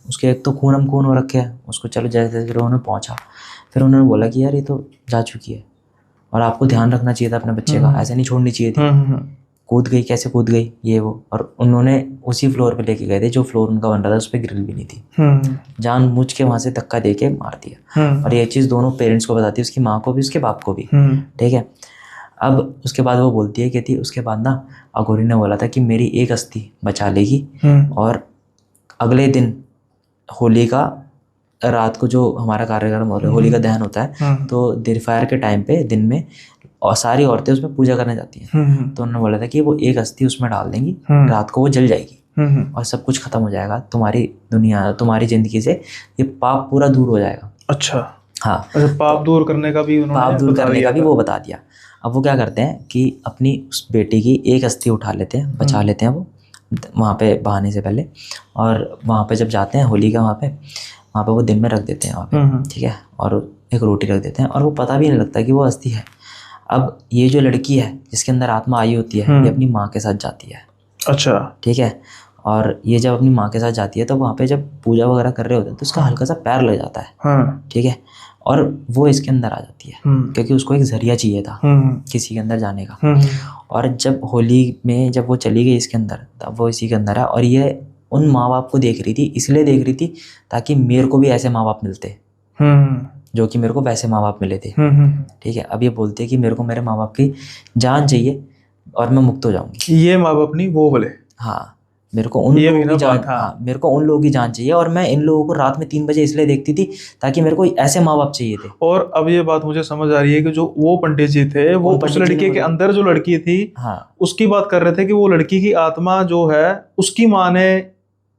उसके एक तो खून हो रखे हैं उसको। चलो जैसे फिर उन्होंने पहुँचा, फिर उन्होंने बोला कि यार ये तो जा चुकी है और आपको ध्यान रखना चाहिए था अपने बच्चे का, ऐसे नहीं छोड़नी चाहिए थी। कूद गई, कैसे कूद गई, ये वो। और उन्होंने उसी फ्लोर पे लेके गए थे जो फ्लोर उनका बन रहा था, उस पर ग्रिल भी नहीं थी। जानबूझ के वहाँ से धक्का दे के मार दिया। और ये चीज़ दोनों पेरेंट्स को बताती है, उसकी माँ को भी, उसके बाप को भी, ठीक है। अब उसके बाद वो बोलती है, कहती उसके बाद ना अघोरी ने बोला था कि मेरी एक अस्थि बचा लेगी, और अगले दिन होली का रात को जो हमारा कार्यक्रम हो रहा है, होली का दहन होता है, तो दिरफायर के टाइम पे दिन में, और सारी औरतें उसमें पूजा करने जाती हैं। तो उन्होंने बोला था कि वो एक अस्थि उसमें डाल देंगी, रात को वो जल जाएगी और सब कुछ खत्म हो जाएगा, तुम्हारी दुनिया, तुम्हारी जिंदगी से ये पाप पूरा दूर हो जाएगा। अच्छा हाँ, अच्छा, पाप दूर करने का भी उन्होंने, पाप दूर करने का भी वो बता दिया। अब वो क्या करते हैं कि अपनी उस बेटी की एक अस्थि उठा लेते हैं, बचा लेते हैं वो वहाँ पे बहाने से पहले, और वहाँ पे जब जाते हैं होली का, वहाँ पे वो दिन में रख देते हैं वहाँ पे, ठीक है। और एक रोटी रख देते हैं और वो पता भी नहीं लगता कि वो अस्थि है। अब ये जो लड़की है जिसके अंदर आत्मा आई होती है, ये अपनी माँ के साथ जाती है। अच्छा, ठीक है। और ये जब अपनी माँ के साथ जाती है, तो वहाँ पे जब पूजा वगैरह कर रहे होते हैं, तो उसका हल्का सा पैर लग जाता है, ठीक है। और वो इसके अंदर आ जाती है, क्योंकि उसको एक जरिया चाहिए था किसी के अंदर जाने का। और जब होली में जब वो चली गई इसके अंदर, तब वो इसी के अंदर है। और ये उन माँ बाप को देख रही थी, इसलिए देख रही थी ताकि मेरे को भी ऐसे माँ बाप मिलते, जो कि मेरे को वैसे माँ बाप मिले थे, ठीक है। अब ये बोलते हैं कि मेरे को मेरे माँ बाप की जान चाहिए और मैं मुक्त हो जाऊंगी। ये माँ बाप नहीं, वो बोले, हाँ, मेरे को उन लोगों की जान, हाँ, मेरे को उन लोगों की जान चाहिए, और मैं इन लोगों को रात में 3 बजे इसलिए देखती थी ताकि मेरे को ऐसे माँ बाप चाहिए थे। और अब ये बात मुझे समझ आ रही है कि जो वो पंडित जी थे, वो उस लड़के के अंदर जो लड़की थी, हाँ, उसकी बात कर रहे थे कि वो लड़की की आत्मा जो है उसकी माँ ने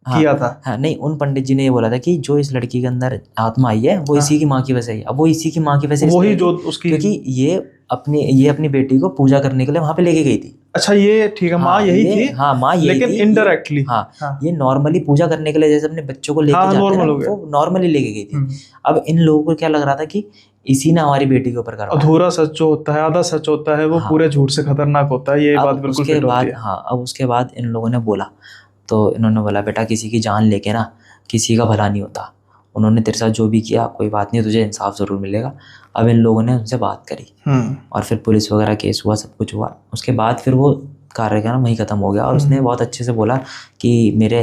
किया था। हाँ, नहीं, उन पंडित जी ने ये बोला था कि जो इस लड़की के अंदर आत्मा आई है वो इसी की माँ की वजह से आई। अब वो इसी की माँ की वजह से वही जो उसकी, क्योंकि ये अपनी बेटी को पूजा करने के लिए वहां पे लेके गई थी। अच्छा, ये ठीक है, माँ यही थी। हाँ, माँ यही लेकिन थी, इनडायरेक्टली। हाँ, ये नॉर्मली पूजा करने के लिए जैसे अपने बच्चों को लेके जाते हैं, वो नॉर्मली लेके गई थी। अब इन लोगों को क्या लग रहा था कि इसी ने हमारी बेटी के ऊपर करवाया। अधूरा सच जो होता है, आधा सच होता है, वो पूरे झूठ से खतरनाक होता है। ये बात बिल्कुल फिट होती है। हाँ, अब उसके बाद इन लोगों ने बोला, तो इन्होंने बोला बेटा किसी की जान लेके ना किसी का भला नहीं होता। उन्होंने तेरे साथ जो भी किया कोई बात नहीं, तुझे इंसाफ ज़रूर मिलेगा। अब इन लोगों ने उनसे बात करी, और फिर पुलिस वगैरह केस हुआ, सब कुछ हुआ। उसके बाद फिर वो कार्यक्रम वहीं ख़त्म हो गया। और उसने बहुत अच्छे से बोला कि मेरे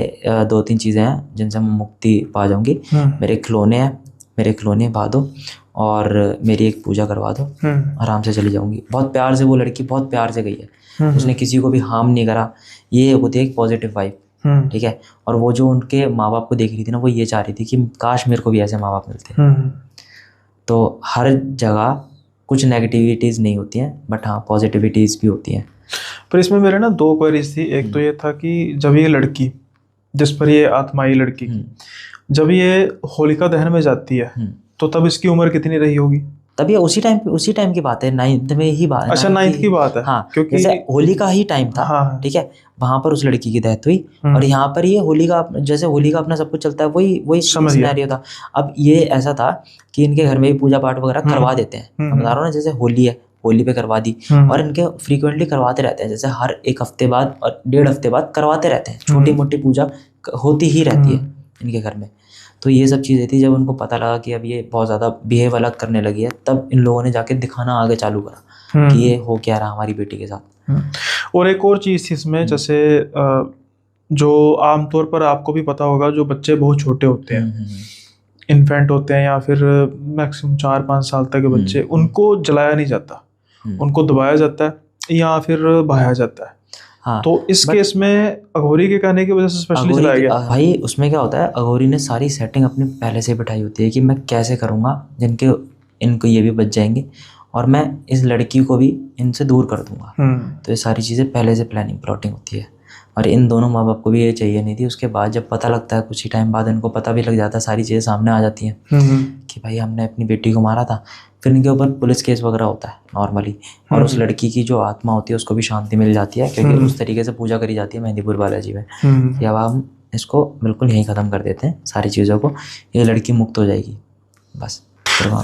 2-3 चीज़ें हैं जिनसे मैं मुक्ति पा जाऊँगी। मेरे खिलौने पा दो, और मेरी एक पूजा करवा दो, आराम से चली जाऊँगी। बहुत प्यार से वो लड़की बहुत प्यार से गई है, उसने किसी को भी हार्म नहीं करा। ये होती है एक पॉजिटिव वाइब, ठीक है। और वो जो उनके माँ बाप को देख रही थी ना, वो ये चाह रही थी कि काश मेरे को भी ऐसे माँ बाप मिलते। तो हर जगह कुछ नेगेटिविटीज़ नहीं होती हैं, बट हाँ पॉजिटिविटीज़ भी होती हैं। पर इसमें मेरे ना 2 क्वेरीज थी। एक तो ये था कि जब ये लड़की, जिस पर ये आत्मा आई लड़की, जब ये होलिका दहन में जाती है, तो तब इसकी उम्र कितनी रही होगी? तब ये उसी टाइम की बात है, 9th में ही बात है। अच्छा, 9th की बात है। हाँ, क्योंकि जैसे होली का ही टाइम था, हाँ, ठीक है। वहां पर उस लड़की की डेथ हुई, और यहाँ पर ये होली का, जैसे होली का अपना सब कुछ चलता है, वही सिनेरियो था। अब ये ऐसा था कि इनके घर में भी पूजा पाठ वगैरह करवा देते हैं। मैं बता रहा हूँ ना, जैसे होली है, होली पे करवा दी, और इनके फ्रीक्वेंटली करवाते रहते हैं, जैसे हर 1 हफ्ते बाद और 1.5 हफ्ते बाद करवाते रहते हैं। छोटी मोटी पूजा होती ही रहती है इनके घर में। तो ये सब चीज़ें थी। जब उनको पता लगा कि अब ये बहुत ज़्यादा बिहेव अलग करने लगी है, तब इन लोगों ने जाके दिखाना आगे चालू करा कि ये हो क्या रहा हमारी बेटी के साथ। और एक और चीज़ थी इसमें, जैसे जो आमतौर पर आपको भी पता होगा, जो बच्चे बहुत छोटे होते हैं, इन्फेंट होते हैं, या फिर मैक्सिमम 4-5 साल तक के बच्चे, उनको जलाया नहीं जाता, उनको दबाया जाता है या फिर बहाया जाता है। हाँ तो इस केस में अघोरी के कहने की वजह से स्पेशली अघोरी चलाया गया। भाई उसमें क्या होता है, अघोरी ने सारी सेटिंग अपनी पहले से बिठाई होती है कि मैं कैसे करूँगा जिनके इनको ये भी बच जाएंगे और मैं इस लड़की को भी इनसे दूर कर दूंगा। तो ये सारी चीज़ें पहले से प्लानिंग प्लॉटिंग होती है। और इन दोनों माँ बाप को भी ये चाहिए नहीं थी। उसके बाद जब पता लगता है, कुछ ही टाइम बाद इनको पता भी लग जाता है, सारी चीज़ें सामने आ जाती हैं कि भाई हमने अपनी बेटी को मारा था। फिर इनके ऊपर पुलिस केस वगैरह होता है नॉर्मली, और उस लड़की की जो आत्मा होती है उसको भी शांति मिल जाती है, क्योंकि उस तरीके से पूजा करी जाती है मेहंदीपुर बालाजी में कि अब हम इसको बिल्कुल यहीं ख़त्म कर देते हैं सारी चीज़ों को, ये लड़की मुक्त हो जाएगी बस।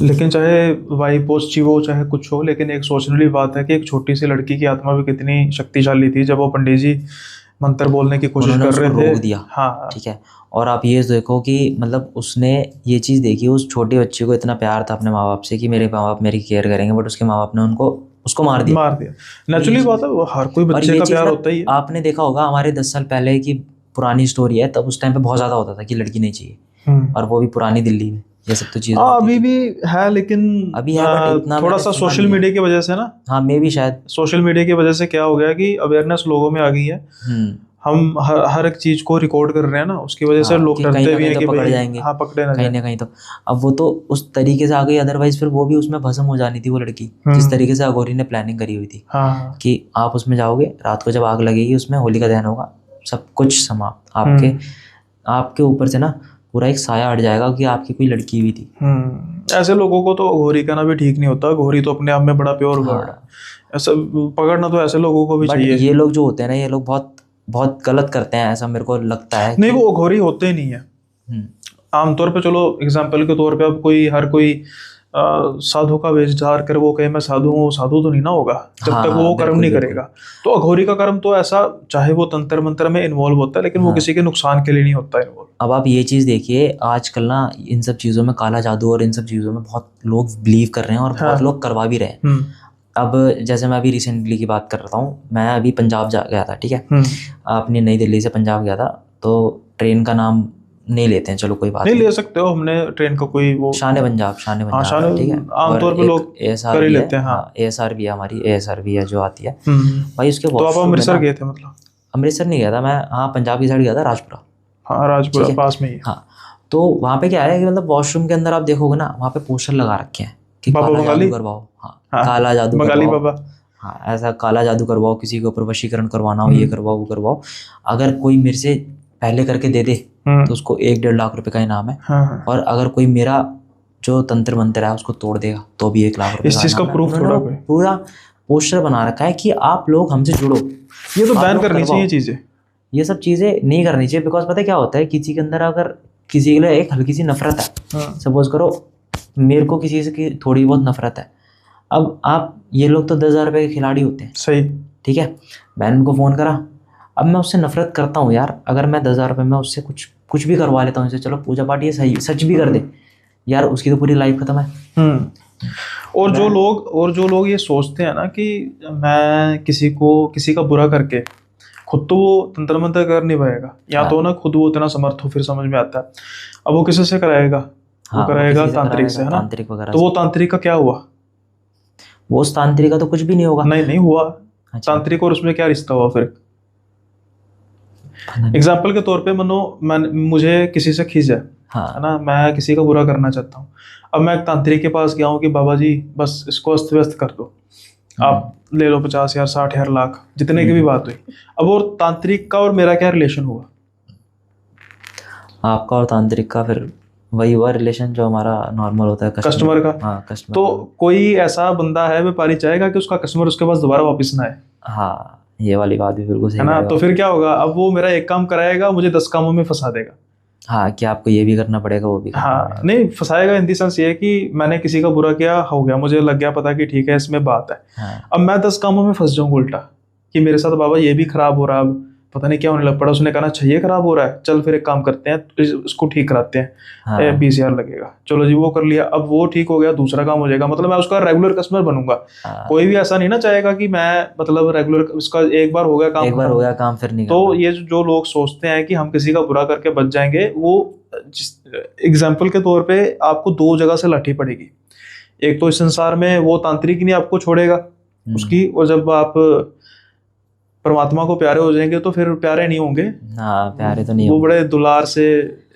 लेकिन चाहे वाई पॉजिटिव हो चाहे कुछ हो, लेकिन एक सोचने वाली बात है कि एक छोटी सी लड़की की आत्मा भी कितनी शक्तिशाली थी जब वो पंडित जी मंत्र बोलने की कोशिश कर रहे थे। रोक दिया। हाँ ठीक है। और आप ये देखो कि मतलब उसने ये चीज़ देखी, उस छोटे बच्चे को इतना प्यार था अपने माँ बाप से कि मेरे माँ बाप मेरी केयर करेंगे, बट उसके माँ बाप ने उसको मार दिया। नेचुरली बात है, वो हर कोई बच्चे का प्यार होता ही है। आपने देखा होगा हमारे 10 साल पहले की पुरानी स्टोरी है, तब उस टाइम पे बहुत ज़्यादा होता था कि लड़की नहीं चाहिए, और वो भी पुरानी दिल्ली में। ये सब तो चीज़ अभी भी है, लेकिन अभी है, बट इतना थोड़ा सा सोशल मीडिया की वजह से ना। हाँ, मे भी शायद सोशल मीडिया की वजह से क्या हो गया कि अवेयरनेस लोगों में आ गई है। हम हर एक चीज को रिकॉर्ड कर रहे हैं ना, उसकी वजह से लोग डरते भी हैं कि पकड़ जाएंगे। हाँ, पकड़े ना कहीं ना कहीं तो अब वो तो उस तरीके से आ गई, अदरवाइज फिर वो भी उसमें भस्म हो जानी थी वो लड़की, जिस तरीके से अघोरी ने प्लानिंग करी हुई थी। हाँ। कि आप उसमें जाओगे, रात को जब आग लगेगी उसमें, होली का दहन होगा, सब कुछ समाप्त, आपके ऊपर से ना पूरा एक साया हट जाएगा कि आपकी कोई लड़की भी थी। ऐसे लोगों को तो अघोरी कहना भी ठीक नहीं होता। अघोरी तो अपने आप में बड़ा प्योर वर्ड है। ऐसा पकड़ना तो ऐसे लोगों को भी चाहिए। ये लोग जो होते हैं ना, ये लोग बहुत बहुत गलत करते हैं, ऐसा मेरे को लगता है। नहीं, वो अघोरी होते ही नहीं है आमतौर पे। चलो एग्जाम्पल के तौर पे, अब हर कोई साधु का वेश धार कर वो कहे मैं साधु हूँ, साधु तो नहीं ना होगा जब तक वो कर्म नहीं करेगा। तो अघोरी का कर्म तो ऐसा, चाहे वो तंत्र मंत्र में इन्वॉल्व होता है, लेकिन वो किसी के नुकसान के लिए नहीं होता इन्वॉल्व। अब आप ये चीज़ देखिए, आजकल ना इन सब चीज़ों में काला जादू और इन सब चीज़ों में बहुत लोग बिलीव कर रहे हैं, और बहुत लोग करवा भी रहे हैं। अब जैसे मैं अभी रिसेंटली की बात कर रहा हूँ, मैं अभी पंजाब जा गया था। ठीक है, अपनी नई दिल्ली से पंजाब गया था, तो ट्रेन का नाम नहीं लेते हैं, चलो कोई बात नहीं, ले सकते हो। हमने ट्रेन का कोई वो शान पंजाब ठीक है, आमतौर पे लोग कर ही लेते हैं। हाँ, ASR भी है, हमारी ASR भी है जो आती है भाई। उसके तो आप अमृतसर गए थे? मतलब अमृतसर नहीं गया था मैं, हाँ पंजाब की साइड गया था, राजपुरा। हाँ, राजपुरा पास में ही। हाँ, तो वहाँ पे क्या है कि मतलब वॉशरूम के अंदर आप देखोगे ना, वहाँ पे पोस्टर लगा रखे हैं कि काला जादू करवाओ। हाँ, काला जादू बंगाली बाबा। हाँ, ऐसा काला जादू करवाओ, किसी के ऊपर वशीकरण करवाना हो, ये करवाओ वो करवाओ। अगर कोई मेरे से पहले करके दे दे तो उसको 1-1.5 लाख रुपए का इनाम है। और अगर कोई मेरा जो तंत्र मंत्र है उसको तोड़ देगा तो भी 1 लाख रुपए। इस चीज का प्रूफ थोड़ा पूरा पोस्टर बना रखा है कि आप लोग हमसे जुड़ो। ये तो बैन करनी चाहिए चीजें, ये सब चीजें नहीं करनी चाहिए। बिकॉज पता है क्या होता है, किसी के अंदर अगर किसी के लिए एक हल्की सी नफरत है, सपोज करो मेरे को किसी से थोड़ी बहुत नफरत है, अब आप ये लोग तो 10,000 रुपए के खिलाड़ी होते हैं। सही, ठीक है, मैंने उनको फ़ोन करा, अब मैं उससे नफरत करता हूँ यार। अगर मैं 10,000 रुपये में उससे कुछ भी करवा लेता हूँ, इससे चलो पूजा पाठ ये सही सच भी कर दे यार, उसकी तो पूरी लाइफ खत्म है। और जो लोग ये सोचते हैं ना कि मैं किसी का बुरा करके खुद तो वो तंत्र मंत्र कर नहीं पाएगा, या तो ना खुद वो इतना समर्थ हो, फिर समझ में आता है। अब वो किसी से कराएगा? वो कराएगा तांत्रिक से, है ना? तांत्रिक वगैरह। तो वो तांत्रिक का क्या हुआ? वो उस तांत्रिक का तो कुछ भी नहीं होगा। नहीं हुआ। तांत्रिक और उसमें क्या रिश्ता हुआ फिर? एग्जाम्पल के तौर पे मानो मुझे किसी से खींच है, है ना, मैं किसी का बुरा करना चाहता हूँ। अब मैं एक तांत्रिक के पास गया हूँ कि बाबा जी बस इसको अस्त व्यस्त कर दो, आप ले लो 50,000, 60,000, लाख, जितने की भी बात हुई। अब और तांत्रिक का और मेरा क्या रिलेशन हुआ? आपका और तांत्रिक का फिर वही हुआ रिलेशन जो हमारा नॉर्मल होता है कस्टमर का। हाँ, कस्टमर। तो कोई ऐसा बंदा है, व्यापारी चाहेगा कि उसका कस्टमर उसके पास दोबारा वापस ना आए? हाँ, ये वाली बात भी बिल्कुल सही है ना? तो फिर क्या होगा? अब वो मेरा एक काम कराएगा, मुझे 10 कामों में फंसा देगा। हाँ, कि आपको ये भी करना पड़ेगा, वो भी करना पड़ेगा। नहीं, फंसाएगा इन दी सेंस ये कि मैंने किसी का बुरा किया, हो गया, मुझे लग गया पता कि ठीक है इसमें बात है। अब मैं 10 कामों में फंस जाऊंगा उल्टा, कि मेरे साथ बाबा ये भी खराब हो रहा, अब पता नहीं क्या होने लग पड़ा। उसने कहा अच्छा ये खराब हो रहा है, चल फिर एक काम करते हैं, इसको ठीक कराते हैं, 20,000 लगेगा। चलो जी, वो कर लिया। अब वो ठीक हो गया, दूसरा काम हो जाएगा, मतलब मैं उसका रेगुलर कस्टमर बनूंगा। कोई भी ऐसा नहीं ना चाहेगा कि मैं मतलब रेगुलर, उसका एक बार हो गया काम फिर नहीं। तो ये जो लोग सोचते हैं कि हम किसी का बुरा करके बच जाएंगे, वो एग्जाम्पल के तौर पे आपको 2 जगह से लाठी पड़ेगी। एक तो इस संसार में वो तांत्रिक नहीं आपको छोड़ेगा उसकी, और जब आप परमात्मा को प्यारे हो जाएंगे तो फिर प्यारे नहीं होंगे, हाँ प्यारे तो नहीं वो होंगे। बड़े दुलार से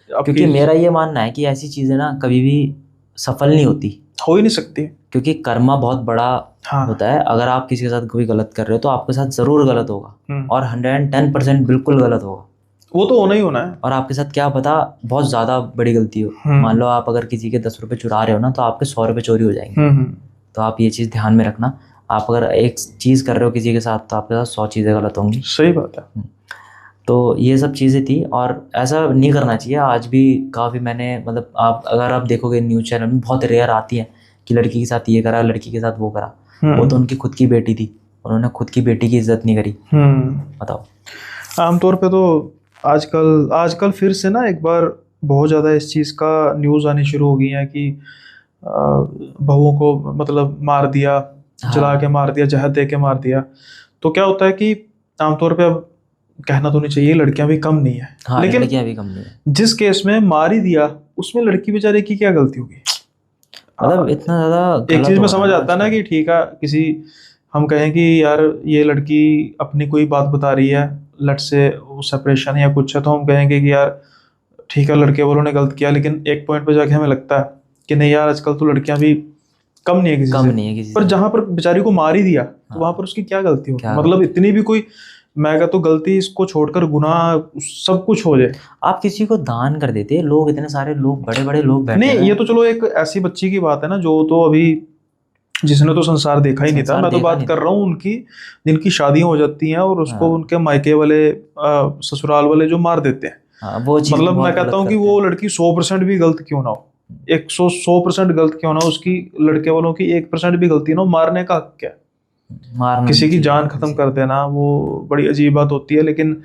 क्योंकि मेरा ये मानना है कि ऐसी चीज़ें ना कभी भी सफल नहीं होती, हो ही नहीं सकती। क्योंकि कर्मा बहुत बड़ा हाँ। होता है। अगर आप किसी के साथ कोई गलत कर रहे हो तो आपके साथ ज़रूर गलत होगा, और 110% बिल्कुल गलत होगा। वो तो होना ही होना है। और आपके साथ क्या पता बहुत ज़्यादा बड़ी गलती हो। मान लो आप अगर किसी के 10 रुपये चुरा रहे हो ना, तो आपके 100 रुपये चोरी हो जाएंगे। तो आप ये चीज़ ध्यान में रखना, आप अगर एक चीज़ कर रहे हो किसी के साथ तो आपके साथ 100 चीज़ें गलत होंगी। सही बात है। तो ये सब चीज़ें थी, और ऐसा नहीं करना चाहिए। आज भी काफ़ी मैंने मतलब अगर आप देखोगे न्यूज़ चैनल में बहुत रेयर आती है कि लड़की के साथ ये करा, लड़की के साथ वो करा। वो तो उनकी खुद की बेटी थी, उन्होंने खुद की बेटी की इज्जत नहीं करी। बताओ। आमतौर पे तो आजकल फिर से ना एक बार बहुत ज़्यादा इस चीज़ का न्यूज़ आनी शुरू हो गई है कि बहुओं को मतलब मार दिया, जला के मार दिया, जहर दे के मार दिया। तो क्या होता है कि आमतौर पे, अब कहना तो नहीं चाहिए, लड़कियां भी कम नहीं है। हाँ, लेकिन लड़कियां भी कम नहीं है। जिस केस में मार ही दिया उसमें लड़की बेचारे की क्या गलती होगी? मतलब इतना ज़्यादा एक चीज़ में समझ आता है ना कि ठीक है, किसी हम कहें कि यार ये लड़की अपनी कोई बात बता रही है, लट से सेपरेशन या कुछ है, तो हम कहेंगे कि यार ठीक है लड़के वालों ने गलत किया। लेकिन एक पॉइंट पे जाके हमें लगता है कि नहीं यार, आजकल तो लड़कियां भी कम नहीं है किसी से। पर जहां पर बेचारी को मार ही दिया तो वहां पर उसकी क्या गलती होगी? मतलब इतनी भी कोई, मैं कहता तो गलती इसको छोड़कर गुनाह सब कुछ हो जाए। आप किसी को दान कर देते, लोग इतने सारे लोग, बड़े बड़े लोग बैठे नहीं, ये तो चलो एक ऐसी बच्ची की बात है ना जो तो अभी जिसने तो संसार देखा ही नहीं था। मैं तो बात कर रहा हूँ उनकी जिनकी शादियां हो जाती हैं और उसको उनके मायके वाले ससुराल वाले जो मार देते हैं। वो चीज़ मतलब मैं कहता हूँ कि वो लड़की 100% भी गलत क्यों ना हो, 100% गलत क्यों ना हो, उसकी लड़के वालों की 1% भी गलती ना हो, मारने का हक क्या है? किसी की जान खत्म कर देना वो बड़ी अजीब बात होती है। लेकिन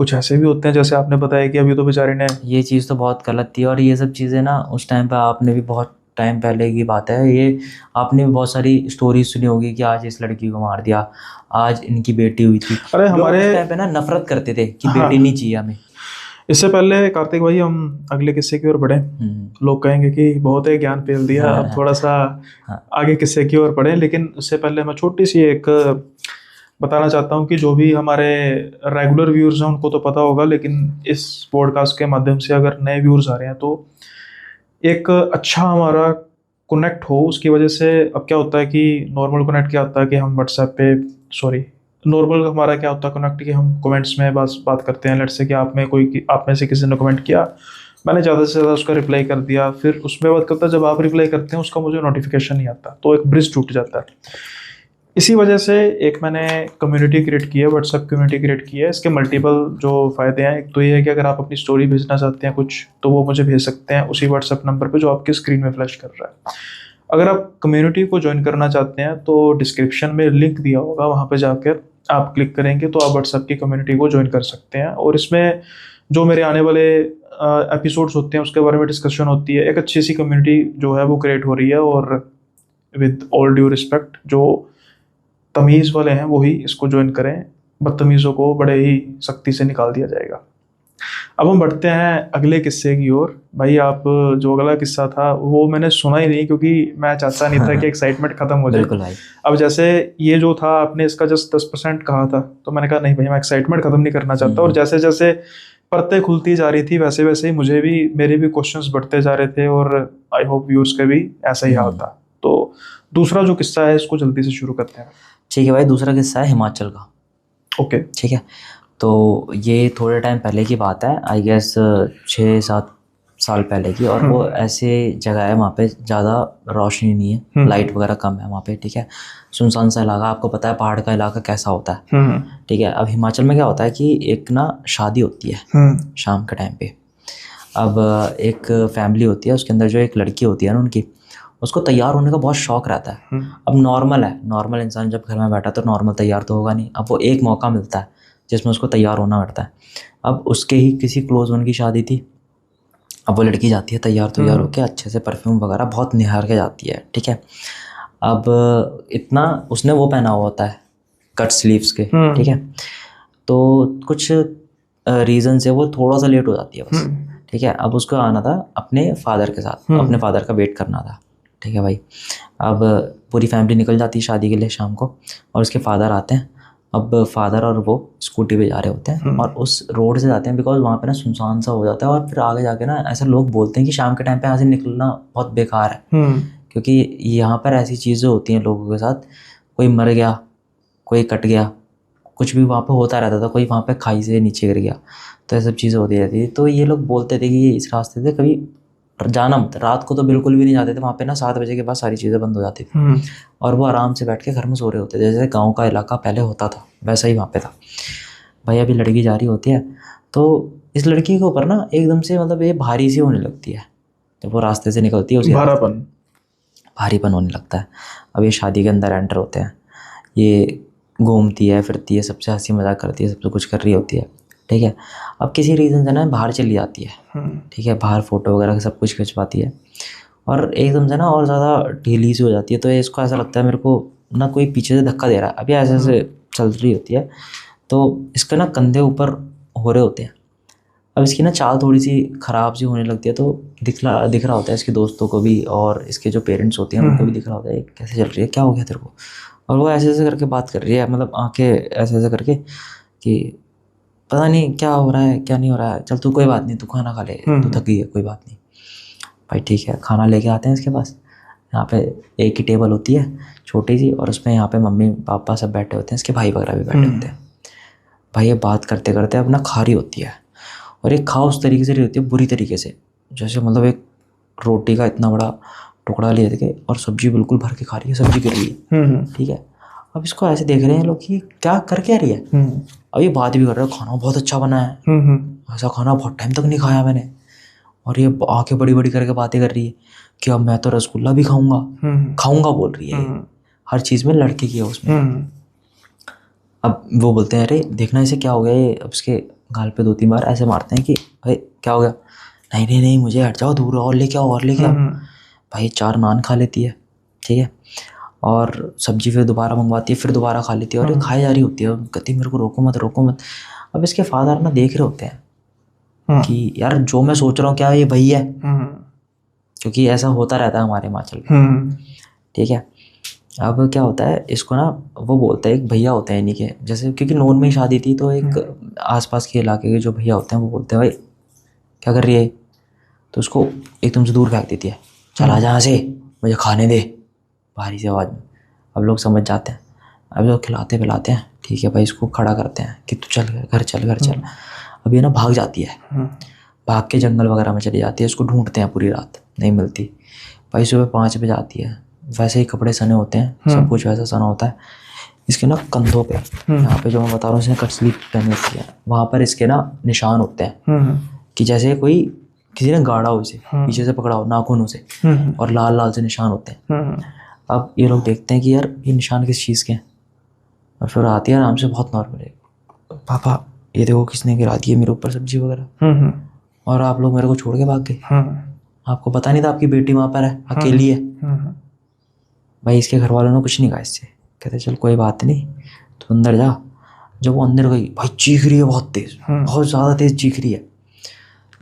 कुछ ऐसे भी होते हैं जैसे आपने बताया कि अभी तो बेचारे ने, ये चीज़ तो बहुत गलत थी। और ये सब चीज़ें ना उस टाइम पे, आपने भी बहुत टाइम पहले की बात है ये, आपने भी बहुत सारी स्टोरीज सुनी होगी कि आज इस लड़की को मार दिया, आज इनकी बेटी हुई थी। अरे हमारे उस टाइम पे ना नफरत करते थे कि बेटी नहीं चाहिए हमें। इससे पहले कार्तिक भाई हम अगले किस्से की ओर बढ़े। लोग कहेंगे कि बहुत ही ज्ञान पेल दिया, अब थोड़ा सा आगे किस्से की ओर बढ़े। लेकिन उससे पहले मैं छोटी सी एक बताना चाहता हूँ कि जो भी हमारे रेगुलर व्यूअर्स हैं उनको तो पता होगा, लेकिन इस पॉडकास्ट के माध्यम से अगर नए व्यूअर्स आ रहे हैं तो एक अच्छा हमारा कनेक्ट हो उसकी वजह से। अब क्या होता है कि नॉर्मल कनेक्ट क्या होता है कि हम व्हाट्सएप पे, नॉर्मल हमारा क्या होता है कनेक्ट कि हम कमेंट्स में बस बात करते हैं। लेट्स से कि आप में से किसी ने कमेंट किया, मैंने ज़्यादा से ज़्यादा उसका रिप्लाई कर दिया, फिर उसमें बात करता, जब आप रिप्लाई करते हैं उसका मुझे नोटिफिकेशन नहीं आता, तो एक ब्रिज टूट जाता है। इसी वजह से एक मैंने कम्युनिटी क्रिएट की है, व्हाट्सएप कम्युनिटी क्रिएट की है। इसके मल्टीपल जो फ़ायदे हैं, एक तो ये है कि अगर आप अपनी स्टोरी भेजना चाहते हैं कुछ, तो वो मुझे भेज सकते हैं उसी व्हाट्सएप नंबर पे जो आपकी स्क्रीन में फ्लैश कर रहा है। अगर आप कम्युनिटी को ज्वाइन करना चाहते हैं तो डिस्क्रिप्शन में लिंक दिया होगा, वहाँ पे जाकर आप क्लिक करेंगे तो आप व्हाट्सएप की कम्युनिटी को ज्वाइन कर सकते हैं। और इसमें जो मेरे आने वाले एपिसोड्स होते हैं उसके बारे में डिस्कशन होती है। एक अच्छी सी कम्युनिटी जो है वो क्रिएट हो रही है, और विद ऑल ड्यू रिस्पेक्ट जो तमीज़ वाले हैं वही इसको ज्वाइन करें, बदतमीज़ों को बड़े ही सख्ती से निकाल दिया जाएगा। अब हम बढ़ते हैं अगले किस्से की ओर। भाई आप जो अगला किस्सा था वो मैंने सुना ही नहीं, क्योंकि मैं चाहता नहीं था कि एक्साइटमेंट खत्म हो जाए। बिल्कुल भाई। अब जैसे ये जो था आपने इसका जस्ट 10% कहा था, तो मैंने कहा नहीं भाई मैं एक्साइटमेंट खत्म नहीं करना चाहता। और जैसे जैसे परतें खुलती जा रही थी वैसे वैसे ही मेरे भी क्वेश्चंस बढ़ते जा रहे थे, और आई होप व्यूअर्स के भी ऐसा ही हाल था। तो दूसरा जो किस्सा है इसको जल्दी से शुरू करते हैं। ठीक है भाई, दूसरा किस्सा है हिमाचल का। ओके ठीक है, तो ये थोड़े टाइम पहले की बात है, आई गेस 6-7 साल पहले की। और वो ऐसे जगह है वहाँ पे ज़्यादा रोशनी नहीं है, लाइट वगैरह कम है वहाँ पे। ठीक है, सुनसान सा इलाका, आपको पता है पहाड़ का इलाका कैसा होता है। ठीक है, अब हिमाचल में क्या होता है कि एक ना शादी होती है शाम के टाइम पे। अब एक फैमिली होती है, उसके अंदर जो एक लड़की होती है ना उनकी, उसको तैयार होने का बहुत शौक रहता है। अब नॉर्मल है, नॉर्मल इंसान जब घर में बैठा तो नॉर्मल तैयार तो होगा नहीं। अब वो एक मौका मिलता है जिसमें उसको तैयार होना पड़ता है। अब उसके ही किसी क्लोज वन की शादी थी। अब वो लड़की जाती है तैयार होकर, अच्छे से परफ्यूम वगैरह बहुत निहार के जाती है। ठीक है, अब इतना उसने वो पहना हुआ होता है कट स्लीव्स के। ठीक है, तो कुछ रीज़न से वो थोड़ा सा लेट हो जाती है बस। ठीक है, अब उसको आना था अपने फादर के साथ, अपने फादर का वेट करना था। ठीक है भाई, अब पूरी फैमिली निकल जाती है शादी के लिए शाम को, और उसके फादर आते हैं अब फादर और वो स्कूटी पे जा रहे होते हैं और उस रोड से जाते हैं, बिकॉज वहाँ पे ना सुनसान सा हो जाता है। और फिर आगे जाके ना ऐसे लोग बोलते हैं कि शाम के टाइम पे यहाँ से निकलना बहुत बेकार है, क्योंकि यहाँ पर ऐसी चीज़ें होती हैं लोगों के साथ, कोई मर गया, कोई कट गया, कुछ भी वहाँ पे होता रहता था, कोई वहाँ पे खाई से नीचे गिर गया, तो ये सब चीज़ें होती रहती थी। तो ये लोग बोलते थे कि इस रास्ते से कभी जाना मत, रात को तो बिल्कुल भी नहीं जाते थे वहाँ पे ना, 7 बजे के बाद सारी चीज़ें बंद हो जाती थी और वो आराम से बैठ के घर में सो रहे होते थे, जैसे गाँव का इलाका पहले होता था वैसा ही वहाँ पे था। भाई अभी लड़की जा रही होती है तो इस लड़की के ऊपर ना एकदम से मतलब ये भारी सी होने लगती है, जब वो रास्ते से निकलती है उसी भारीपन होने लगता है। अब ये शादी के अंदर एंटर होते हैं, ये घूमती है फिरती है, सबसे हंसी मजाक करती है, सबसे कुछ कर रही होती है, ठीक है। अब किसी रीज़न से ना बाहर चली जाती है, ठीक है, बाहर फ़ोटो वगैरह सब कुछ खिंचवाती है और एकदम से ना और ज़्यादा ढीली सी हो जाती है। तो ये इसको ऐसा लगता है मेरे को ना कोई पीछे से धक्का दे रहा है, अभी ऐसे ऐसे चल रही होती है तो इसके ना कंधे ऊपर हो रहे होते हैं। अब इसकी ना चाल थोड़ी सी ख़राब सी होने लगती है, तो दिख रहा होता है इसके दोस्तों को भी और इसके जो पेरेंट्स होते हैं उनको भी दिख रहा होता है कैसे चल रही है, क्या हो गया तेरे को। और वो ऐसे ऐसे करके बात कर रही है, मतलब आंखें ऐसे ऐसे करके कि पता नहीं क्या हो रहा है क्या नहीं हो रहा है, चल तू कोई बात नहीं, तू खाना खा ले, तू थक गई है, कोई बात नहीं। भाई ठीक है, खाना लेके आते हैं इसके पास। यहाँ पे एक ही टेबल होती है छोटी सी और उसमें यहाँ पे मम्मी पापा सब बैठे होते हैं, इसके भाई वगैरह भी बैठे होते हैं। भाई ये बात करते करते अपना खा रही होती है और एक खा उस तरीके से रही होती है, बुरी तरीके से, जैसे मतलब एक रोटी का इतना बड़ा टुकड़ा ले के और सब्जी बिल्कुल भर के खा रही है, सब्जी गिर रही है, ठीक है। अब इसको ऐसे देख रहे हैं लोग कि क्या कर क्या रही है। अब ये बात भी कर रहा है, खाना बहुत अच्छा बना है, ऐसा खाना बहुत टाइम तक नहीं खाया मैंने। और ये आंखें बड़ी बड़ी करके बातें कर रही है कि अब मैं तो रसगुल्ला भी खाऊंगा बोल रही है। हर चीज़ में लड़के की है उसमें। अब वो बोलते हैं अरे देखना इसे क्या हो गया, ये अब इसके गाल पे 2-3 बार ऐसे मारते हैं कि भाई क्या हो गया, नहीं नहीं नहीं मुझे हट जाओ दूर, और लेके आओ और लेके आओ। भाई 4 नान खा लेती है, ठीक है, और सब्जी फिर दोबारा मंगवाती है, फिर दोबारा खा लेती है और ये खाई जा रही होती है। कहती है मेरे को रोको मत रोको मत। अब इसके फादर ना देख रहे होते हैं कि यार जो मैं सोच रहा हूँ क्या ये वही है, क्योंकि ऐसा होता रहता है हमारे हिमाचल में, ठीक है। अब क्या होता है इसको ना वो बोलते हैं, एक भैया होते हैं इन्हीं के, जैसे क्योंकि नॉन में ही शादी थी तो एक आसपास के इलाके के जो भैया होते हैं वो बोलते हैं भाई क्या कर रही है, तो उसको एकदम से दूर फेंक देती है, चला जहाँ से, मुझे खाने दे, भारी सी आवाज़ में। अब लोग समझ जाते हैं, अब लोग खिलाते पिलाते हैं, ठीक है भाई, इसको खड़ा करते हैं कि तू चल घर चल। अब ये ना भाग जाती है, भाग के जंगल वगैरह में चली जाती है, इसको ढूंढते हैं पूरी रात, नहीं मिलती। भाई सुबह 5 बजे आती है, वैसे ही कपड़े सने होते हैं, सब कुछ वैसा सना होता है। इसके ना कंधों पे, यहाँ पे जो मैं बता रहा हूँ इसने कट स्लीव पहनी होती है, वहाँ पर इसके ना निशान होते हैं कि जैसे कोई किसी ने गाड़ा हो इसे, पीछे से पकड़ा हो नाखूनों से, और लाल लाल से निशान होते हैं। अब ये लोग देखते हैं कि यार ये निशान किस चीज़ के हैं, और फिर आती है आराम से बहुत नॉर्मल है, पापा ये देखो किसने गिरा दी है मेरे ऊपर सब्जी वगैरह, और आप लोग मेरे को छोड़ के भाग गए, आपको पता नहीं था आपकी बेटी वहाँ पर है, अकेली है। भाई इसके घर वालों ने कुछ नहीं कहा इससे, कहते चल कोई बात नहीं तो अंदर जा। जब वो अंदर गई भाई चीख रही है बहुत तेज़, बहुत ज़्यादा तेज़ चीख रही है,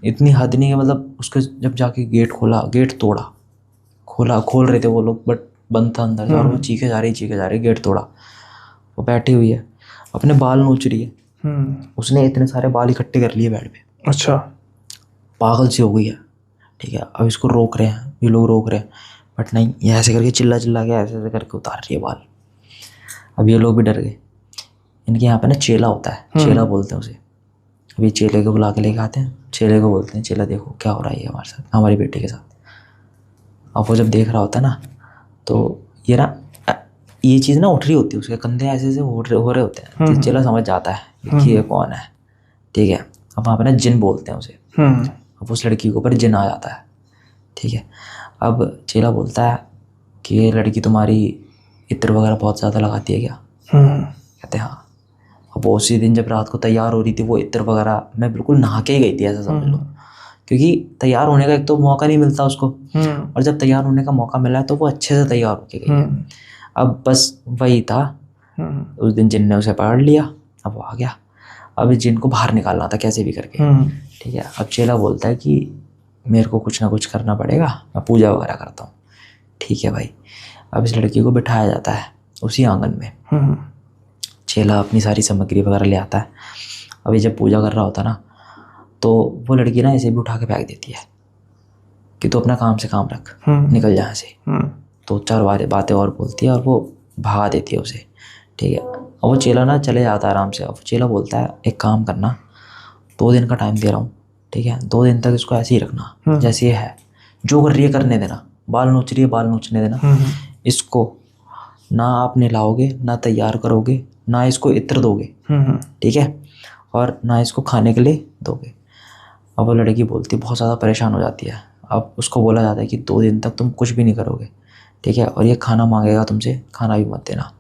इतनी हद नहीं है, मतलब उसके जब जाके गेट खोल रहे थे वो लोग, बट बंद था अंदर से, और वो चीखे जा रही, गेट तोड़ा। वो बैठी हुई है, अपने बाल नोच रही है, उसने इतने सारे बाल इकट्ठे कर लिए बेड पे, अच्छा पागल सी हो गई है, ठीक है। अब इसको रोक रहे हैं, ये लोग रोक रहे हैं, बट नहीं, ये ऐसे करके चिल्ला के ऐसे करके उतार रही है बाल। अब ये लोग भी डर गए। इनके यहाँ पे ना चेला होता है, चेला बोलते हैं उसे। अभी चेले को बुला के लेके आते हैं, चेले को बोलते हैं चेला देखो क्या हो रहा है हमारे साथ, हमारी बेटी के साथ। अब वो जब देख रहा होता है ना तो ये चीज़ ना उठ रही होती है, उसके कंधे ऐसे ऐसे हो रहे होते हैं, तो चेला समझ जाता है कि ये कौन है, ठीक है। अब वहाँ पे ना जिन बोलते हैं उसे। अब उस लड़की के ऊपर जिन आ जाता है, ठीक है। अब चेला बोलता है कि ये लड़की तुम्हारी इत्र वगैरह बहुत ज़्यादा लगाती है क्या? कहते हैं हाँ। अब उसी दिन जब रात को तैयार हो रही थी वो इत्र वगैरह, मैं बिल्कुल नहा के ही गई थी ऐसा समझ लो, क्योंकि तैयार होने का एक तो मौका नहीं मिलता उसको, और जब तैयार होने का मौका मिला है तो वो अच्छे से तैयार होके गई है। अब बस वही था, उस दिन जिन ने उसे पकड़ लिया, अब वो आ गया। अब इस जिन को बाहर निकालना था कैसे भी करके, ठीक है। अब चेला बोलता है कि मेरे को कुछ ना कुछ करना पड़ेगा, मैं पूजा वगैरह करता हूँ, ठीक है भाई। अब इस लड़की को बिठाया जाता है उसी आंगन में, चेला अपनी सारी सामग्री वगैरह ले आता है। अभी जब पूजा कर रहा होता है ना, तो वो लड़की ना ऐसे भी उठा के फेंक देती है कि तू अपना काम से काम रख, निकल जा यहाँ से। तो 4 बातें और बोलती है और वो भगा देती है उसे, ठीक है। और वो चेला ना चले जाता है आराम से। और चेला बोलता है एक काम करना, 2 दिन का टाइम दे रहा हूँ, ठीक है, 2 दिन तक इसको ऐसे ही रखना जैसे ये है, जो कर रही है करने देना, बाल नोच रही है बाल नोचने देना। इसको ना आप नहलाओगे, ना तैयार करोगे, ना इसको इत्र दोगे, ठीक है, और ना इसको खाने के लिए दोगे। अब वो लड़की बोलती बहुत ज़्यादा परेशान हो जाती है। अब उसको बोला जाता है कि 2 दिन तक तुम कुछ भी नहीं करोगे, ठीक है, और ये खाना मांगेगा तुमसे, खाना भी मत देना।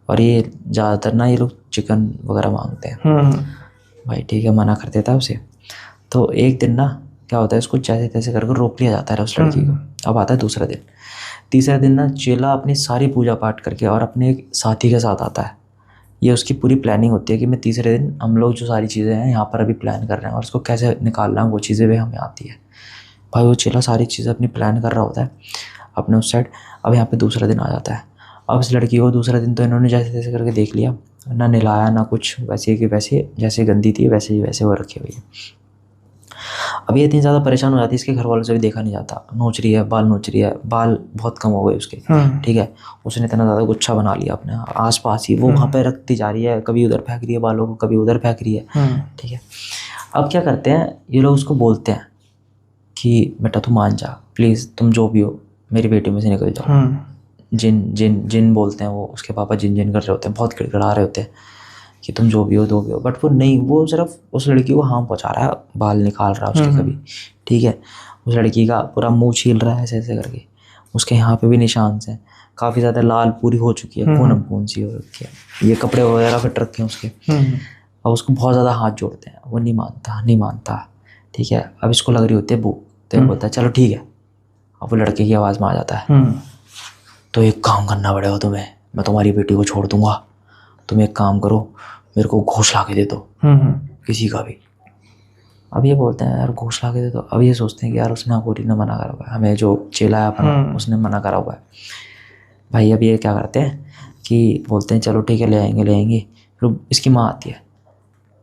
और ये ज़्यादातर ना ये लोग चिकन वगैरह मांगते हैं। भाई ठीक है, मना कर देता है उसे। तो एक दिन ना क्या होता है, इसको जैसे तैसे करके रोक लिया जाता है उस लड़की को। अब आता है दूसरा दिन। तीसरा दिन ना चेला अपनी सारी पूजा पाठ करके और अपने एक साथी के साथ आता है। ये उसकी पूरी प्लानिंग होती है कि मैं तीसरे दिन हम लोग जो सारी चीज़ें हैं यहाँ पर अभी प्लान कर रहे हैं और उसको कैसे निकालना है, वो चीज़ें भी हमें आती है। भाई वो चेला सारी चीज़ें अपनी प्लान कर रहा होता है अपने उस साइड। अब यहाँ पे दूसरा दिन आ जाता है। अब इस लड़की को दूसरा दिन तो इन्होंने जैसे तैसे करके देख लिया, ना नहलाया ना कुछ, वैसे कि वैसे जैसे गंदी थी वैसे ही वैसे वो रखी हुई है। अब ये इतनी ज़्यादा परेशान हो जाती है, इसके घर वालों से भी देखा नहीं जाता, नोच रही है बाल नोच रही है, बाल बहुत कम हो गए उसके, ठीक है। उसने इतना ज़्यादा गुच्छा बना लिया अपने आस पास ही, वो वहाँ पे रखती जा रही है, कभी उधर फेंक रही है बालों को, कभी उधर फेंक रही है, ठीक है। अब क्या करते हैं ये लोग, उसको बोलते हैं कि बेटा तू मान जा प्लीज़, तुम जो भी हो मेरी बेटी में से निकल जाओ। जिन जिन जिन बोलते हैं वो, उसके पापा जिन जिन कर रहे होते हैं, बहुत गिड़गिड़ा रहे होते हैं कि तुम जो भी हो दो भी हो, बट वो नहीं, वो सिर्फ उस लड़की को हार्म पहुंचा रहा है, बाल निकाल रहा है उसके कभी, ठीक है। उस लड़की का पूरा मुंह छील रहा है ऐसे ऐसे करके, उसके यहाँ पे भी निशान से काफ़ी ज़्यादा लाल पूरी हो चुकी है, खून सी हो रखी है, ये कपड़े वगैरह फिट रखे हैं उसके। अब उसको बहुत ज़्यादा हाथ जोड़ते हैं, वो नहीं मानता, ठीक है। अब इसको लग रही होती है भूख, तो बोलता है चलो ठीक है। अब वो लड़के की आवाज़ में आ जाता है, तो एक काम करना पड़ेगा तुम्हें, मैं तुम्हारी बेटी को छोड़ दूंगा, तुम एक काम करो, मेरे को घूस ला के दे दो किसी का भी। अब ये बोलते हैं यार घूस ला के दे दो। अब ये सोचते हैं कि यार उसने अघोरी ने मना करा हुआ है, हमें जो चेला है अपना उसने मना करा हुआ है। भाई अब ये क्या करते हैं कि बोलते हैं चलो ठीक है ले आएंगे। फिर इसकी माँ आती है,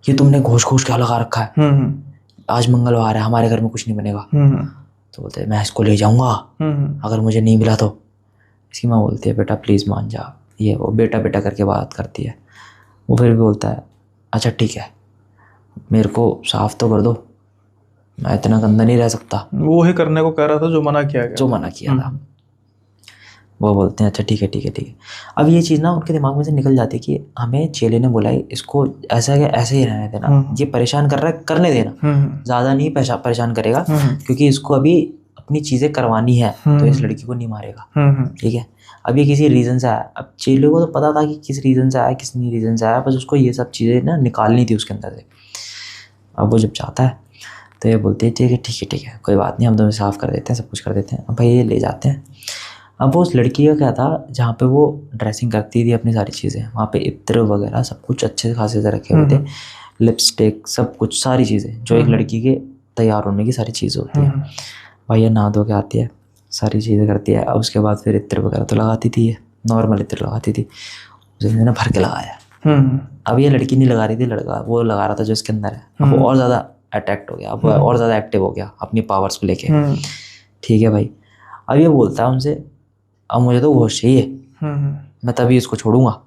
ये तुमने घूस क्या लगा रखा है, आज मंगलवार है, हमारे घर में कुछ नहीं बनेगा। तो बोलते हैं मैं इसको ले जाऊंगा अगर मुझे नहीं मिला तो। इसकी माँ बोलती है बेटा प्लीज़ मान जा, ये वो बेटा करके बात करती है। वो फिर भी बोलता है अच्छा ठीक है, मेरे को साफ़ तो कर दो, मैं इतना गंदा नहीं रह सकता। वो ही करने को कह रहा था जो मना किया था। वो बोलते हैं अच्छा ठीक है। अब ये चीज़ ना उनके दिमाग में से निकल जाती है कि हमें चेले ने बोला है इसको ऐसा ही रहने देना, ये परेशान कर रहा है करने देना, ज़्यादा नहीं परेशान करेगा, क्योंकि इसको अभी अपनी चीज़ें करवानी है, तो इस लड़की को नहीं मारेगा, ठीक है। अब ये किसी रीज़न से आया, अब चेले को तो पता था कि किस रीज़न से आया किस नहीं रीज़न से आया, बस उसको ये सब चीज़ें ना निकालनी थी उसके अंदर से। अब वो जब जाता है तो ये बोलते हैं ठीक है कोई बात नहीं, हम तुम्हें साफ़ कर देते हैं, सब कुछ कर देते हैं। अब भाई ये ले जाते हैं। अब वो उस लड़की का क्या था, जहाँ पे वो ड्रेसिंग करती थी अपनी सारी चीज़ें, वहाँ पे इत्र वगैरह सब कुछ अच्छे खासे से रखे हुए थे, लिपस्टिक सब कुछ, सारी चीज़ें जो एक लड़की के तैयार होने की सारी चीज़ें होती हैं। भाई ये नहा धो के आती है, सारी चीज़ें करती है। अब उसके बाद फिर इत्र वगैरह तो लगाती थी, ये नॉर्मल इत्र लगाती थी, उसने ना भर के लगाया। अब ये लड़की नहीं लगा रही थी, लड़का वो लगा रहा था जो इसके अंदर है। अब वो और ज़्यादा अट्रैक्ट हो गया, अब और ज़्यादा एक्टिव हो गया अपनी पावर्स को लेके, ठीक है भाई। अब ये बोलता है उनसे अब मुझे तो घोष चाहिए, मैं तभी इसको छोड़ूंगा।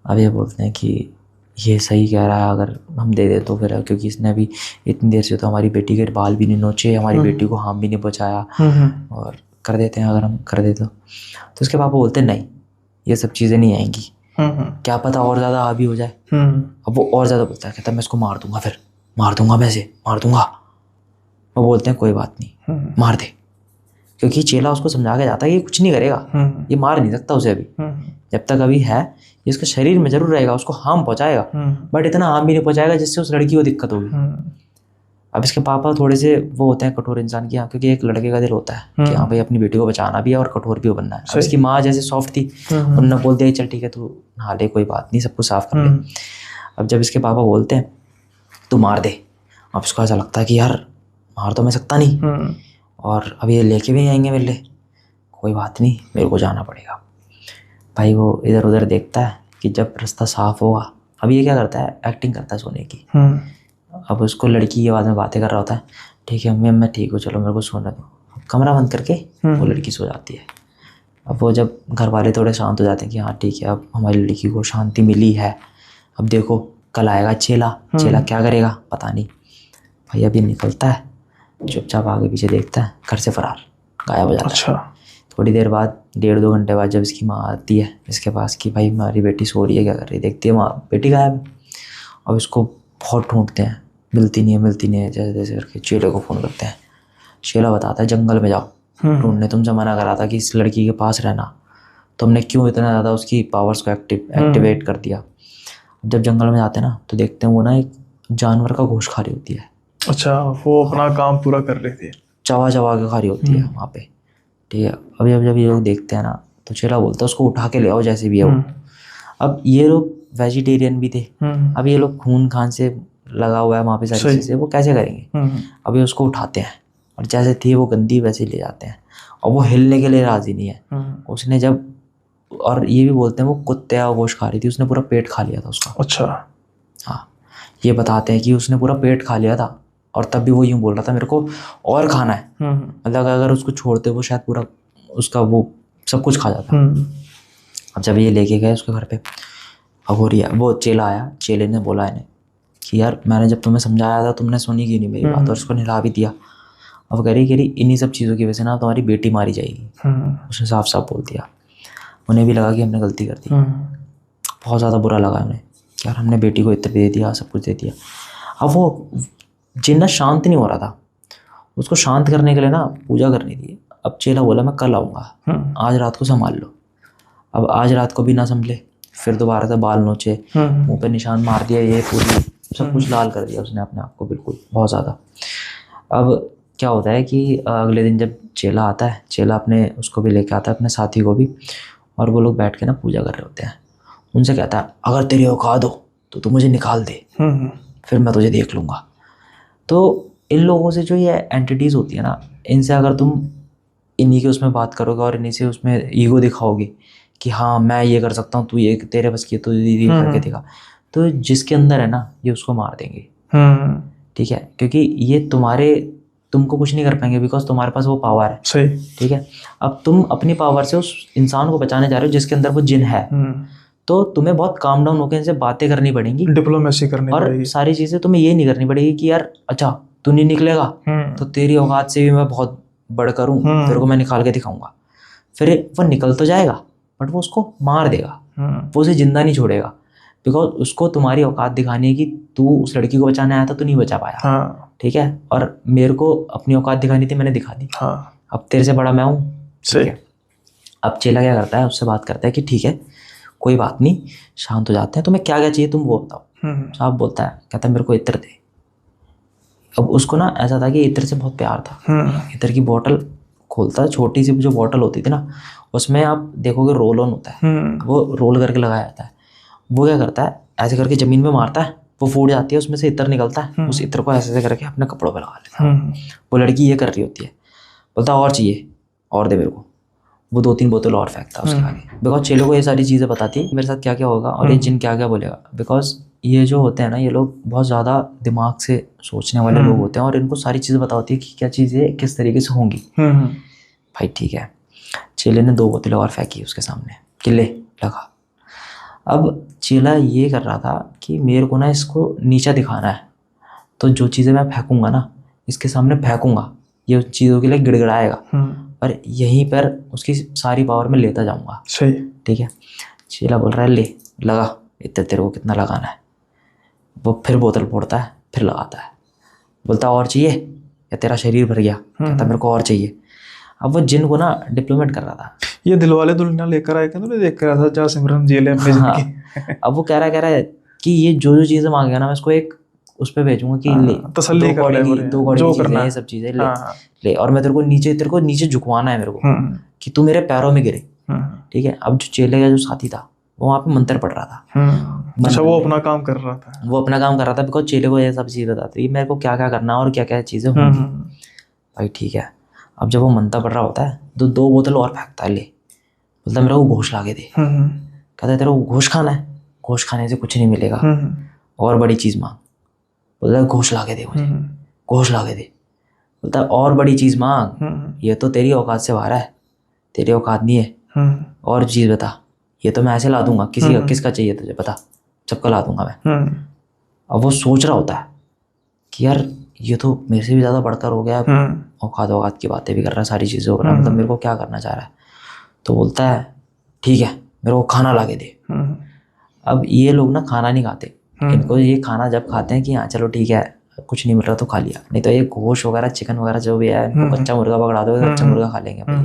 अब ये बोलते हैं कि ये सही कह रहा है, अगर हम दे दे तो फिर, क्योंकि इसने अभी इतनी देर से तो हमारी बेटी के बाल भी नहीं नोचे, हमारी बेटी को हार्म भी नहीं पहुँचाया, और कर देते हैं अगर हम कर दे तो उसके पापा बोलते हैं नहीं ये सब चीज़ें नहीं आएंगी, क्या पता और ज़्यादा हावी हो जाए। अब वो और ज़्यादा बोलता है, कहता है मैं इसको मार दूंगा, फिर मार दूंगा। वो बोलते हैं कोई बात नहीं मार दे, क्योंकि चेला उसको समझा के जाता है कि ये कुछ नहीं करेगा, ये मार नहीं सकता उसे अभी, जब तक अभी है ये उसके शरीर में जरूर रहेगा, उसको हार्म पहुंचाएगा, बट इतना हार्म भी नहीं पहुंचाएगा जिससे उस लड़की को दिक्कत होगी। अब इसके पापा थोड़े से वो होते हैं कठोर इंसान की, क्योंकि एक लड़के का दिल होता है कि हाँ भाई अपनी बेटी को बचाना भी है और कठोर भी बनना है। अब इसकी माँ जैसे सॉफ्ट थी, उन्होंने बोल दिया चल ठीक है तू नहा ले, कोई बात नहीं, सब कुछ साफ कर ले। अब जब इसके पापा बोलते हैं तू मार दे, अब इसको ऐसा लगता है कि यार मार तो मैं सकता नहीं, और अब ये लेके भी नहीं आएंगे मेरे लिए, कोई बात नहीं मेरे को जाना पड़ेगा। भाई वो इधर उधर देखता है, कि जब रास्ता साफ होगा, अब ये क्या करता है, एक्टिंग करता है सोने की। अब उसको लड़की की आवाज़ में बातें कर रहा होता है, ठीक है मम्मी मैं ठीक हूँ, चलो मेरे को सोने दो। कमरा बंद करके वो लड़की सो जाती है। अब वो जब घर वाले थोड़े शांत हो जाते हैं कि हाँ ठीक है अब हमारी लड़की को शांति मिली है, अब देखो कल आएगा चेला, चेला क्या करेगा पता नहीं। भाई अभी निकलता है, चुपचाप आगे पीछे देखता है, घर से फरार, गायब हो जाता है। अच्छा। थोड़ी देर बाद, 1.5-2 घंटे बाद जब इसकी माँ आती है इसके पास कि भाई हमारी बेटी सो रही है, क्या कर रही है, देखती है माँ बेटी गायब है। अब इसको बहुत ढूंढते हैं, मिलती नहीं है, जैसे जैसे करके चेले को फ़ोन करते हैं। चेला बताता है जंगल में जाओ ढूंढने, तुमसे मना करा था कि इस लड़की के पास रहना, तुमने क्यों इतना ज़्यादा उसकी पावर्स को एक्टिवेट कर दिया। जब जंगल में जाते हैं ना तो देखते हैं वो ना एक जानवर का गोश्त खा रही होती है। अच्छा, वो अपना काम पूरा कर रही थी। चबा के खा रही होती है वहाँ पे, ठीक है। अभी जब ये लोग देखते हैं ना तो चेला बोलता है उसको उठा के ले आओ जैसे भी है वो। अब ये लोग वेजिटेरियन भी थे, अब ये लोग खून खान से लगा हुआ है वहाँ पे सारी चीज़ें, वो कैसे करेंगे। अभी उसको उठाते हैं और जैसे थी वो गंदी वैसे ले जाते हैं, और वो हिलने के लिए राज़ी नहीं है। उसने जब, और ये भी बोलते हैं वो कुत्ते का गोश्त खा रही थी, उसने पूरा पेट खा लिया था उसका। अच्छा। हाँ, ये बताते हैं कि उसने पूरा पेट खा लिया था, और तब भी वो यूँ बोल रहा था मेरे को और खाना है। मतलब अगर उसको छोड़ते वो शायद पूरा उसका वो सब कुछ खा जाता। अब जब ये लेके गए उसके घर पे, अब वो चेला आया, चेले ने बोला इन्हें कि यार मैंने जब तुम्हें समझाया था तुमने सुनी क्यों नहीं मेरी बात, और उसको निला भी दिया। अब कह रही इन्हीं सब चीज़ों की वजह से ना तुम्हारी बेटी मारी जाएगी। उसने साफ साफ बोल दिया। उन्हें भी लगा कि हमने गलती कर दी, बहुत ज़्यादा बुरा लगा उन्हें कि यार हमने बेटी को इत्र दे दिया, सब कुछ दे दिया। अब वो जिन्ना शांत नहीं हो रहा था, उसको शांत करने के लिए ना पूजा करनी थी। अब चेला बोला मैं कल आऊँगा, आज रात को संभाल लो। अब आज रात को भी ना संभले, फिर दोबारा से बाल नोचे, मुंह पे निशान मार दिया, ये पूरी सब कुछ लाल कर दिया उसने अपने आप को, बिल्कुल बहुत ज़्यादा। अब क्या होता है कि अगले दिन जब चेला आता है, चेला अपने उसको भी लेके आता है, अपने साथी को भी, और वो लोग बैठ के ना पूजा कर रहे होते हैं। उनसे कहता है अगर तेरी औकात हो तो तू मुझे निकाल दे, फिर मैं तुझे देख लूँगा। तो इन लोगों से जो ये एंटिटीज़ होती है ना, इनसे अगर तुम इन्हीं के उसमें बात करोगे और इन्हीं से उसमें ईगो दिखाओगे कि हाँ मैं ये कर सकता हूँ, तू ये तेरे बस की तो ये करके दिखा, तो जिसके अंदर है ना ये उसको मार देंगे। ठीक है, क्योंकि ये तुमको कुछ नहीं कर पाएंगे, बिकॉज तुम्हारे पास वो पावर है। सही। ठीक है, अब तुम अपनी पावर से उस इंसान को बचाने जा रहे हो जिसके अंदर वो जिन है, तो तुम्हें बहुत काम डाउन होकर इनसे बातें करनी पड़ेंगी, डिप्लोमेसी करनी और पड़ेगी, सारी चीज़ें तुम्हें ये नहीं करनी पड़ेगी कि यार अच्छा तू नहीं निकलेगा तो तेरी औकात से भी मैं बहुत बढ़कर हूँ, तेरे को मैं निकाल के दिखाऊंगा। फिर वो निकल तो जाएगा बट वो उसको मार देगा, वो उसे जिंदा नहीं छोड़ेगा, बिकॉज उसको तुम्हारी औकात दिखानी है कि तू उस लड़की को बचाने आया था, तू नहीं बचा पाया। ठीक है, और मेरे को अपनी औकात दिखानी थी, मैंने दिखा दी। अब तेरे से बड़ा मैं हूँ। ठीक है, अब चेला क्या करता है, उससे बात करता है कि ठीक है कोई बात नहीं, शांत हो जाते हैं, तुम्हें क्या क्या चाहिए तुम वो बताओ। साहब बोलता है, कहता है मेरे को इत्र दे। अब उसको ना ऐसा था कि इत्र से बहुत प्यार था। इत्र की बोतल खोलता है, छोटी सी जो बोतल होती थी ना, उसमें आप देखोगे रोल ऑन होता है, वो रोल करके लगाया जाता है। वो क्या करता है, ऐसे करके ज़मीन में मारता है, वो फूट जाती है, उसमें से इत्र निकलता है, उस इत्र को ऐसे करके अपने कपड़ों पे लगा लेता है। वो लड़की ये कर रही होती है, बोलता और चाहिए और दे मेरे को। वो 2-3 बोतल और फेंकता है उसके आगे, बिकॉज चेलो को ये सारी चीज़ें बताती मेरे साथ क्या क्या होगा और ये जिन क्या क्या बोलेगा। बिकॉज ये जो होते हैं ना, ये लोग बहुत ज़्यादा दिमाग से सोचने वाले लोग होते हैं, और इनको सारी चीज़ें पता होती है कि क्या चीज़ें किस तरीके से होंगी। भाई ठीक है, चेले ने 2 बोतलें और फेंकी उसके सामने, किले लगा। अब चेला ये कर रहा था कि मेरे को ना इसको नीचा दिखाना है, तो जो चीज़ें मैं फेंकूंगा ना इसके सामने फेंकूंगा, ये उस चीज़ों के लिए गिड़गिड़ाएगा, और यहीं पर उसकी सारी पावर में लेता जाऊंगा। सही। ठीक है, चेला बोल रहा है ले लगा, इतना तेरे को कितना लगाना है। वो फिर बोतल फोड़ता है, फिर लगाता है, बोलता और चाहिए या तेरा शरीर भर गया, कहता मेरे को और चाहिए। अब वो जिन को ना डिप्लोमेट कर रहा था। ये दिलवाले दुल्हनिया लेकर आए क्या, तो देख कर रहा था जा सिमरन जी ले अपनी जिंदगी। अब वो कह रहा है कि ये जो चीज़ें मांगेगा ना मैं इसको एक उस पर भेजूंगा कि ले तसल्ली कर ले, 2 कौड़ी की चीज़ें, ये सब चीज़ें ले, और मैं तेरे को नीचे झुकवाना है मेरे को, कि तू मेरे पैरों में गिरे। ठीक है, अब जो चेले का जो साथी था वो वहाँ पे मंत्र पढ़ रहा था। अच्छा, वो अपना काम कर रहा था। बिकॉज चेले को ये सब चीज़ बताती मेरे को क्या क्या करना है और क्या क्या चीज़ें होंगी। भाई ठीक है, अब जब वो मंत्र पढ़ रहा होता है तो 2 बोतल और फेंकता है, ले, बोलता मेरे को घोष ला के दे। कहता है तेरे को घोष खाना है, गोश्त खाने से कुछ नहीं मिलेगा, हम्म, और बड़ी चीज़ मांग। बोलता है गोश्त ला के दे मुझे, गोश्त ला के दे। बोलता है और बड़ी चीज़ मांग, ये तो तेरी औकात से बाहर है, तेरी औकात नहीं है, और चीज़ बता, ये तो मैं ऐसे ला दूंगा, किसी का किसका चाहिए तुझे बता, सबका ला दूंगा मैं। अब वो सोच रहा होता है कि यार ये तो मेरे से भी ज़्यादा बढ़कर हो गया, औकात औकात की बातें भी कर रहा है, सारी चीज़ें हो रहा है, मतलब मेरे को क्या करना चाह रहा है। तो बोलता है ठीक है मेरे को खाना ला के दे। अब ये लोग ना खाना नहीं खाते, इनको ये खाना जब खाते हैं कि हाँ चलो ठीक है कुछ नहीं मिल रहा तो खा लिया, नहीं तो ये गोश्त वगैरह चिकन वगैरह जो भी है इनको कच्चा मुर्गा पकड़ा दो, कच्चा मुर्गा खा लेंगे भाई।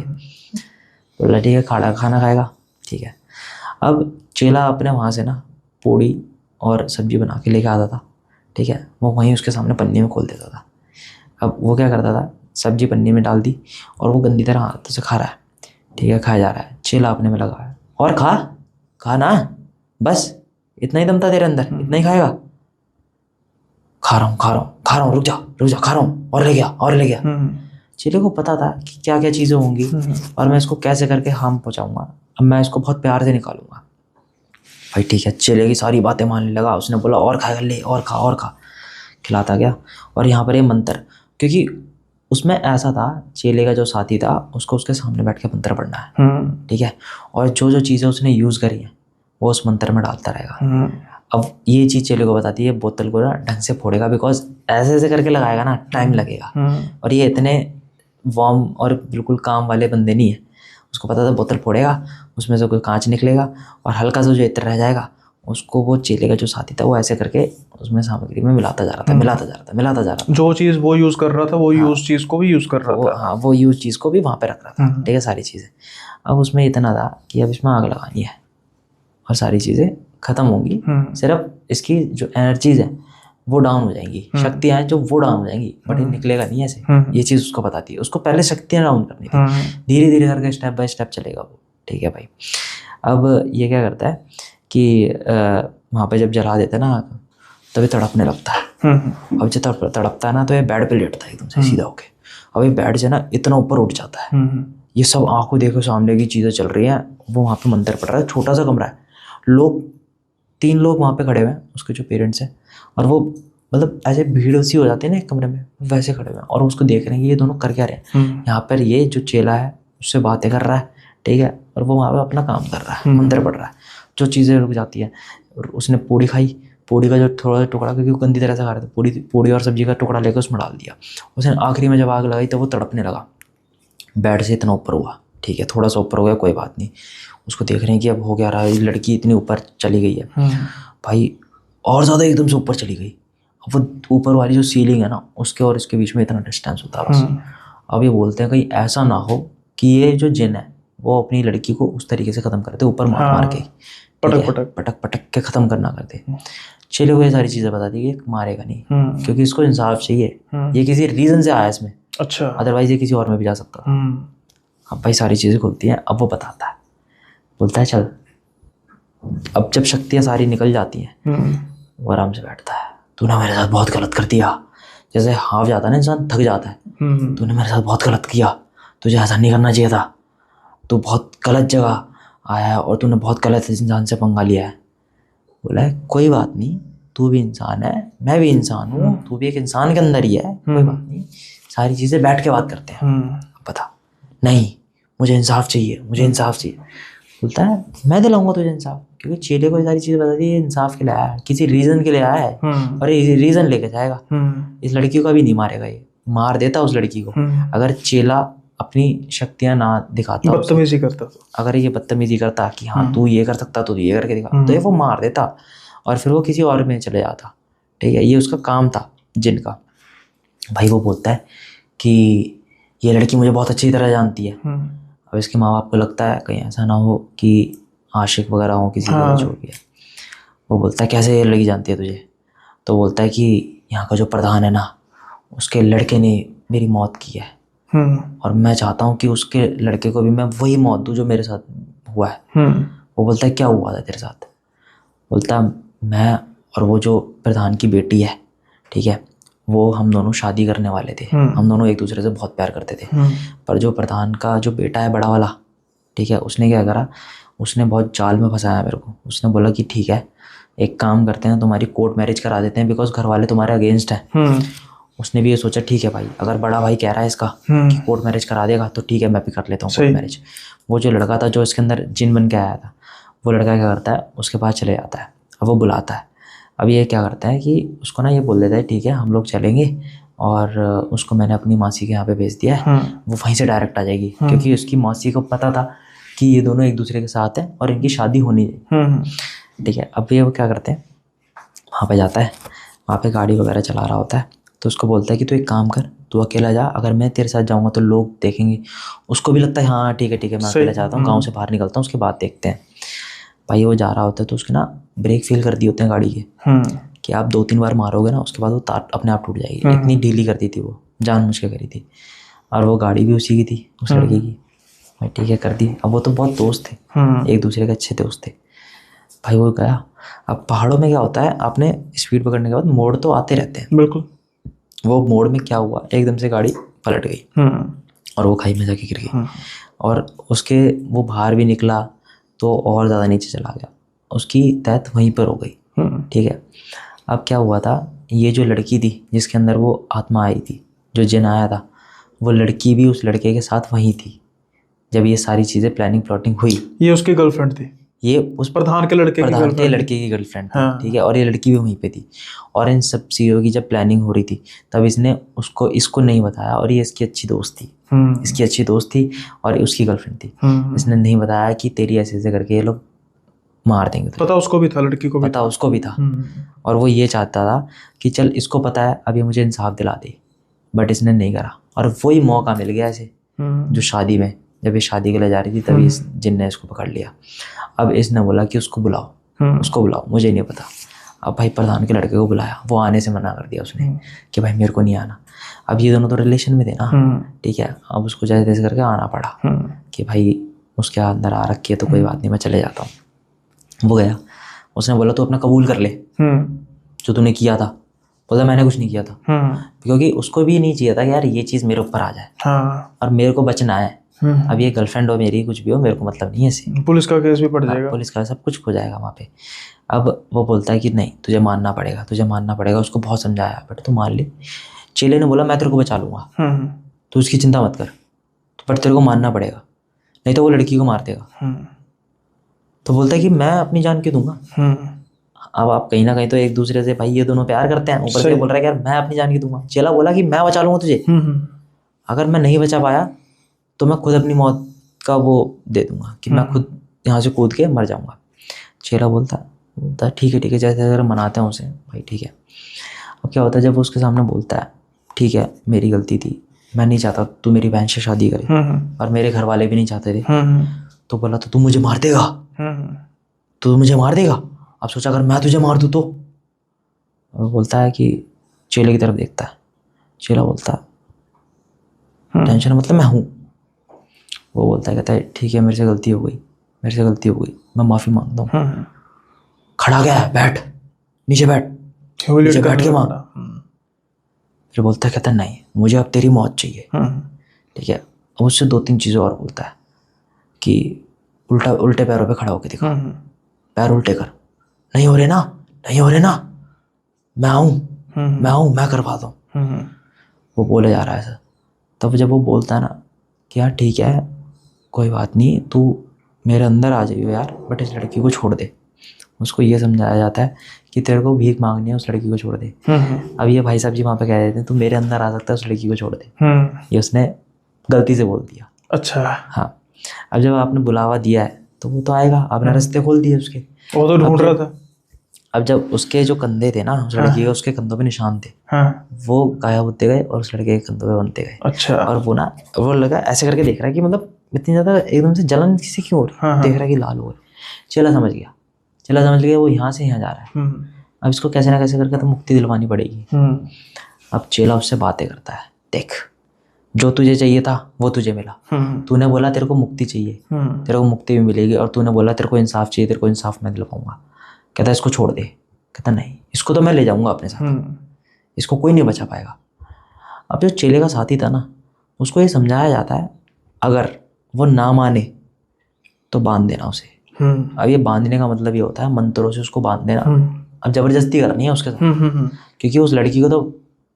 बोला ठीक है खाना खाएगा, ठीक है। अब चेला अपने वहाँ से ना पूड़ी और सब्जी बना के लेके आता था, ठीक है, वो वहीं उसके सामने पन्नी में खोल देता था। अब वो क्या करता था, सब्जी पन्नी में डाल दी और वो गंदी तरह हाथों से खा रहा है, ठीक है, खाया जा रहा है। चेला अपने में लगा है, और खा ना, बस इतना ही दम था तेरे अंदर, इतना ही खाएगा। खा रहा हूँ, रुक जा खा रहा हूँ, और ले गया। चेले को पता था कि क्या क्या चीज़ें होंगी और मैं इसको कैसे करके हार्म पहुँचाऊंगा, अब मैं इसको बहुत प्यार से निकालूंगा। भाई ठीक है, चेले की सारी बातें मानने लगा। उसने बोला और खाएगा, ले और खा, खिलाता गया। और यहाँ पर ये मंत्र, क्योंकि उसमें ऐसा था, चेले का जो साथी था उसको उसके सामने बैठ के मंत्र पढ़ना है, ठीक है, और जो जो चीज़ें उसने यूज़ करी हैं वो उस मंत्र में डालता रहेगा। अब ये चीज़ चेले को बताती है, बोतल को ना ढंग से फोड़ेगा, बिकॉज ऐसे ऐसे करके लगाएगा ना टाइम लगेगा, और ये इतने वार्म और बिल्कुल काम वाले बंदे नहीं है। उसको पता था बोतल फोड़ेगा, उसमें से कोई कांच निकलेगा और हल्का सा जो इत्र रह जाएगा उसको वो चेले का जो साथी था वो ऐसे करके उसमें सामग्री में मिलाता जा रहा था। जो चीज़ वो यूज़ कर रहा था वो यूज़ चीज़ को भी यूज़ कर रहा था। हाँ, वो यूज़ चीज़ को भी वहाँ पे रख रहा था, ठीक है, सारी चीज़ें। अब उसमें इतना था कि अब इसमें आग लगानी है और सारी चीज़ें ख़त्म होंगी, सिर्फ इसकी जो एनर्जीज है वो डाउन हो जाएंगी, शक्तियाँ हैं जो वो डाउन हो जाएंगी, बट ये निकलेगा नहीं ऐसे। ये चीज़ उसको बताती है, उसको पहले शक्तियाँ डाउन करनी थी, धीरे धीरे करके स्टेप बाय स्टेप चलेगा वो, ठीक है भाई। अब ये क्या करता है कि वहाँ पे जब जला देते हैं ना आग, तभी तड़पने लगता है। अब जब तड़पता है ना तो ये बेड पे लेटता है एकदम से सीधा होके। अब ये बेड से ना इतना ऊपर उठ जाता है, ये सब आंखों देखो सामने की चीज़ें चल रही हैं, वो वहाँ पे मंदिर पड़ रहा है, छोटा सा कमरा है, लोग 3 लोग वहाँ पे खड़े हुए हैं, उसके जो पेरेंट्स हैं, और वो मतलब ऐसे भीड़ सी हो जाती है ना एक कमरे में, वैसे खड़े हुए हैं और उसको देख रहे हैं कि ये दोनों कर क्या रहे हैं। यहाँ पर ये जो चेला है उससे बातें कर रहा है, ठीक है, और वो वहाँ पे अपना काम कर रहा है, मंदिर पढ़ रहा है। जो चीज़ें रुक जाती हैं, उसने पूड़ी खाई, पूड़ी का जो थोड़ा सा टुकड़ा, क्योंकि वो गंदी तरह से खा रहे थे, पूड़ी और सब्जी का टुकड़ा लेकर उसमें डाल दिया। उसने आखिरी में जब आग लगाई तो वो तड़पने लगा, बेड से इतना ऊपर हुआ, ठीक है, थोड़ा सा ऊपर हो गया, कोई बात नहीं। उसको देख रहे हैं कि अब हो क्या रहा है, लड़की इतनी ऊपर चली गई है भाई, और ज़्यादा एकदम से ऊपर चली गई। अब वो ऊपर वाली जो सीलिंग है ना, उसके और इसके बीच में इतना डिस्टेंस होता है बस। अब ये बोलते हैं कहीं ऐसा ना हो कि ये जो जिन है वो अपनी लड़की को उस तरीके से ख़त्म करते, ऊपर मार के पटक के ख़त्म करना करते। चेले को ये सारी चीज़ें बता दी कि मारेगा नहीं, क्योंकि इसको इंसाफ चाहिए, ये किसी रीज़न से आया इसमें, अच्छा, अदरवाइज ये किसी और में भी जा सकता था। अब भाई सारी चीज़ें खुलती हैं। अब वो बताता है, बोलता है चल। अब जब शक्तियाँ सारी निकल जाती हैं वो आराम से बैठता है, तूने मेरे साथ बहुत गलत कर दिया, जैसे हाफ जाता है ना इंसान, थक जाता है, तूने मेरे साथ बहुत गलत किया, तुझे ऐसा नहीं करना चाहिए था, तू बहुत गलत जगह आया है और तूने बहुत गलत इंसान से पंगा लिया है। बोला है कोई बात नहीं, तू भी इंसान है, मैं भी इंसान हूँ, तू भी एक इंसान के अंदर ही है, कोई बात नहीं, सारी चीज़ें बैठ के बात करते हैं। बता, नहीं मुझे इंसाफ चाहिए, मुझे इंसाफ चाहिए। बोलता है मैं दिलाऊंगा तुझे इंसाफ, क्योंकि चेले को ये सारी चीज़ें बता दी, ये इंसाफ के लिए आया है, किसी रीज़न के लिए आया है और ये रीज़न लेके जाएगा। इस लड़की को कभी नहीं मारेगा, ये मार देता उस लड़की को अगर चेला अपनी शक्तियाँ ना दिखाता, बदतमीजी करता, अगर ये बदतमीजी करता कि हाँ तू ये कर सकता, तो ये करके दिखा, तो ये वो मार देता और फिर वो किसी और में चले जाता, ठीक है, ये उसका काम था जिनका। भाई वो बोलता है कि ये लड़की मुझे बहुत अच्छी तरह जानती है। अब इसके माँ बाप को लगता है कहीं ऐसा ना हो कि आशिक वगैरह हो किसी को छोड़ दिया। वो बोलता है कैसे ये लड़की जानती है तुझे? तो बोलता है कि यहाँ का जो प्रधान है ना, उसके लड़के ने मेरी मौत की है और मैं चाहता हूँ कि उसके लड़के को भी मैं वही मौत दूँ जो मेरे साथ हुआ है। वो बोलता है क्या हुआ था तेरे साथ? बोलता है मैं और वो जो प्रधान की बेटी है, ठीक है, वो हम दोनों शादी करने वाले थे, हम दोनों एक दूसरे से बहुत प्यार करते थे, पर जो प्रधान का जो बेटा है बड़ा वाला, ठीक है। उसने क्या करा, उसने बहुत जाल में फंसाया मेरे को। उसने बोला कि ठीक है, एक काम करते हैं, तुम्हारी कोर्ट मैरिज करा देते हैं, बिकॉज घर वाले तुम्हारे अगेंस्ट हैं। उसने भी ये सोचा ठीक है भाई, अगर बड़ा भाई कह रहा है इसका कि कोर्ट मैरिज करा देगा तो ठीक है, मैं भी कर लेता हूँ कोर्ट मैरिज। वो जो लड़का था जो इसके अंदर जिन बन के आया था, वो लड़का क्या करता है, उसके पास चले जाता है। अब वो बुलाता है। अब ये क्या करता है कि उसको ना ये बोल देता है ठीक है हम लोग चलेंगे, और उसको मैंने अपनी मासी के यहाँ पे भेज दिया है, वो वहीं से डायरेक्ट आ जाएगी, क्योंकि उसकी मासी को पता था कि ये दोनों एक दूसरे के साथ हैं और इनकी शादी होनी है। ठीक है। अब ये वो क्या करते हैं, वहाँ पे जाता है, वहाँ पे गाड़ी वगैरह चला रहा होता है, तो उसको बोलता है कि तू एक काम कर, तू अकेला जा, अगर मैं तेरे साथ जाऊँगा तो लोग देखेंगे। उसको भी लगता है हाँ ठीक है मैं अकेला जाता हूँ, गाँव से बाहर निकलता हूँ, उसके बाद देखते हैं। भाई वो जा रहा होता है तो उसके ना ब्रेक फेल कर दिए होते हैं गाड़ी के, कि आप 2-3 बार मारोगे ना उसके बाद वो तार अपने आप टूट जाएगी। इतनी ढीली कर दी थी वो, जानबूझ के करी थी। और वो गाड़ी भी उसी की थी, उस लड़के की। भाई ठीक है कर दी। अब वो तो बहुत दोस्त थे, एक दूसरे के अच्छे दोस्त थे। भाई वो गया। अब पहाड़ों में क्या होता है, आपने स्पीड पकड़ने के बाद मोड़ तो आते रहते हैं। बिल्कुल। वो मोड़ में क्या हुआ, एकदम से गाड़ी पलट गई और वो खाई में जाके गिर गई। और उसके वो बाहर भी निकला तो और ज़्यादा नीचे चला गया, उसकी डेथ वहीं पर हो गई। ठीक है। अब क्या हुआ था, ये जो लड़की थी जिसके अंदर वो आत्मा आई थी, जो जिन आया था, वो लड़की भी उस लड़के के साथ वहीं थी जब ये सारी चीज़ें प्लानिंग प्लॉटिंग हुई। ये उसकी गर्लफ्रेंड थी, ये उस प्रधान के लड़के की गर्लफ्रेंड थी। ठीक है। और ये लड़की भी वहीं पे थी। और इन सब चीज़ों की जब प्लानिंग हो रही थी तब इसने इसको नहीं बताया, और ये इसकी अच्छी दोस्त थी, और उसकी गर्लफ्रेंड थी। इसने नहीं बताया कि तेरी ऐसे करके ये लोग मार देंगे। पता उसको भी था, लड़की को भी पता उसको भी था। और वो ये चाहता था कि चल इसको पता है, अब ये मुझे इंसाफ दिला दे, बट इसने नहीं करा। और वही मौका मिल गया इसे, जो शादी में, जब ये शादी के लिए जा रही थी तभी इस जिन ने इसको पकड़ लिया। अब इसने बोला कि उसको बुलाओ, मुझे नहीं पता। अब भाई प्रधान के लड़के को बुलाया, वो आने से मना कर दिया उसने कि भाई मेरे को नहीं आना। अब ये दोनों तो रिलेशन में थे ना, ठीक है। अब उसको जैसे तैसे करके आना पड़ा कि भाई उसके अंदर आ रखी है तो कोई बात नहीं, मैं चले जाता हूँ। वो गया, उसने बोला तू अपना कबूल कर ले जो तूने किया था। बोला मैंने कुछ नहीं किया था, क्योंकि उसको भी नहीं चाहिए था कि यार ये चीज़ मेरे ऊपर आ जाए और मेरे को बचना है। अब ये गर्लफ्रेंड हो मेरी, कुछ भी हो, मेरे को मतलब नहीं है इससे। पुलिस का केस भी पड़ जाएगा, पुलिस का सब कुछ हो जाएगा वहाँ पे। अब वो बोलता है कि नहीं तुझे मानना पड़ेगा। उसको बहुत समझाया, बट तू मान ले। चेले ने बोला मैं तेरे को बचा लूंगा, तू उसकी चिंता मत कर, बट तेरे को मानना पड़ेगा, नहीं तो वो लड़की को मार देगा। तो बोलता है कि मैं अपनी जान क्यों दूंगा। अब आप कहीं ना कहीं तो एक दूसरे से, भाई ये दोनों प्यार करते हैं, ऊपर से बोल रहा है कि यार मैं अपनी जान क्यों दूंगा। चेला बोला कि मैं बचा लूंगा तुझे, अगर मैं नहीं बचा पाया तो मैं खुद अपनी मौत का वो दे दूंगा कि मैं खुद यहाँ से कूद के मर जाऊंगा। चेला बोलता ठीक है जैसे अगर मनाते हैं उसे, भाई ठीक है। अब क्या होता है, जब वो उसके सामने बोलता है ठीक है मेरी गलती थी, मैं नहीं चाहता तू मेरी बहन से शादी करे, और मेरे घर वाले भी नहीं चाहते थे। तो बोला तो तू मुझे मार देगा। अब सोचा अगर मैं तुझे मार दूँ तो। वो बोलता है कि चेले की तरफ देखता है। चेला बोलता है टेंशन मतलब मैं हूँ। वो बोलता है, कहता है ठीक है मेरे से गलती हो गई, मैं माफ़ी मांगता हूँ। खड़ा गया, बैठ नीचे बैठ के मांग। फिर बोलता है, कहता है नहीं मुझे अब तेरी मौत चाहिए। ठीक है। अब उससे 2-3 चीज़ें और बोलता है कि उल्टे पैरों पे खड़ा होकर दिखा, पैर उल्टे कर, नहीं हो रहे ना, मैं आऊँ, मैं करवा दूँ। वो बोले जा रहा है ऐसा। तब जब वो बोलता है ना कि यार ठीक है कोई बात नहीं, तू मेरे अंदर आ जाइयो यार, बट इस लड़की को छोड़ दे। उसको ये समझाया जाता है कि तेरे को भीख मांगनी है, उस लड़की को छोड़ दे। अब ये भाई साहब जी वहाँ पे कह देते हैं तू मेरे अंदर आ सकता है, उस लड़की को छोड़ दे। ये उसने गलती से बोल दिया। अच्छा। हाँ। अब जब आपने बुलावा दिया है तो वो तो आएगा, आपने रास्ते खोल दिए उसके। वो तो ढूंढ रहा था। अब जब उसके जो कंधे थे ना उस लड़की के, उसके कंधों पे निशान थे, वो गायब होते गए और उस लड़के के कंधों पे बनते गए। अच्छा। और वो लगा ऐसे करके देख रहा है कि मतलब इतनी ज़्यादा एकदम से जलन किसी की हो रही, देख रहा है कि लाल हो गए। चेला समझ गया वो यहाँ से यहाँ जा रहा है। अब इसको कैसे ना कैसे करके तो मुक्ति दिलवानी पड़ेगी। अब चेला उससे बातें करता है, देख जो तुझे चाहिए था वो तुझे मिला, तूने बोला तेरे को मुक्ति चाहिए, तेरे को मुक्ति भी मिलेगी, और तूने बोला तेरे को इंसाफ चाहिए, तेरे को इंसाफ मैं दिलवाऊंगा। कहता इसको छोड़ दे। कहता नहीं इसको तो मैं ले जाऊंगा अपने साथ, इसको कोई नहीं बचा पाएगा। अब जो चेले का साथी था ना उसको ये समझाया जाता है अगर वो ना माने तो बांध देना उसे। अब ये बांधने का मतलब ये होता है मंत्रों से उसको बांध देना। अब जबरदस्ती करनी है उसके साथ, क्योंकि उस लड़की को तो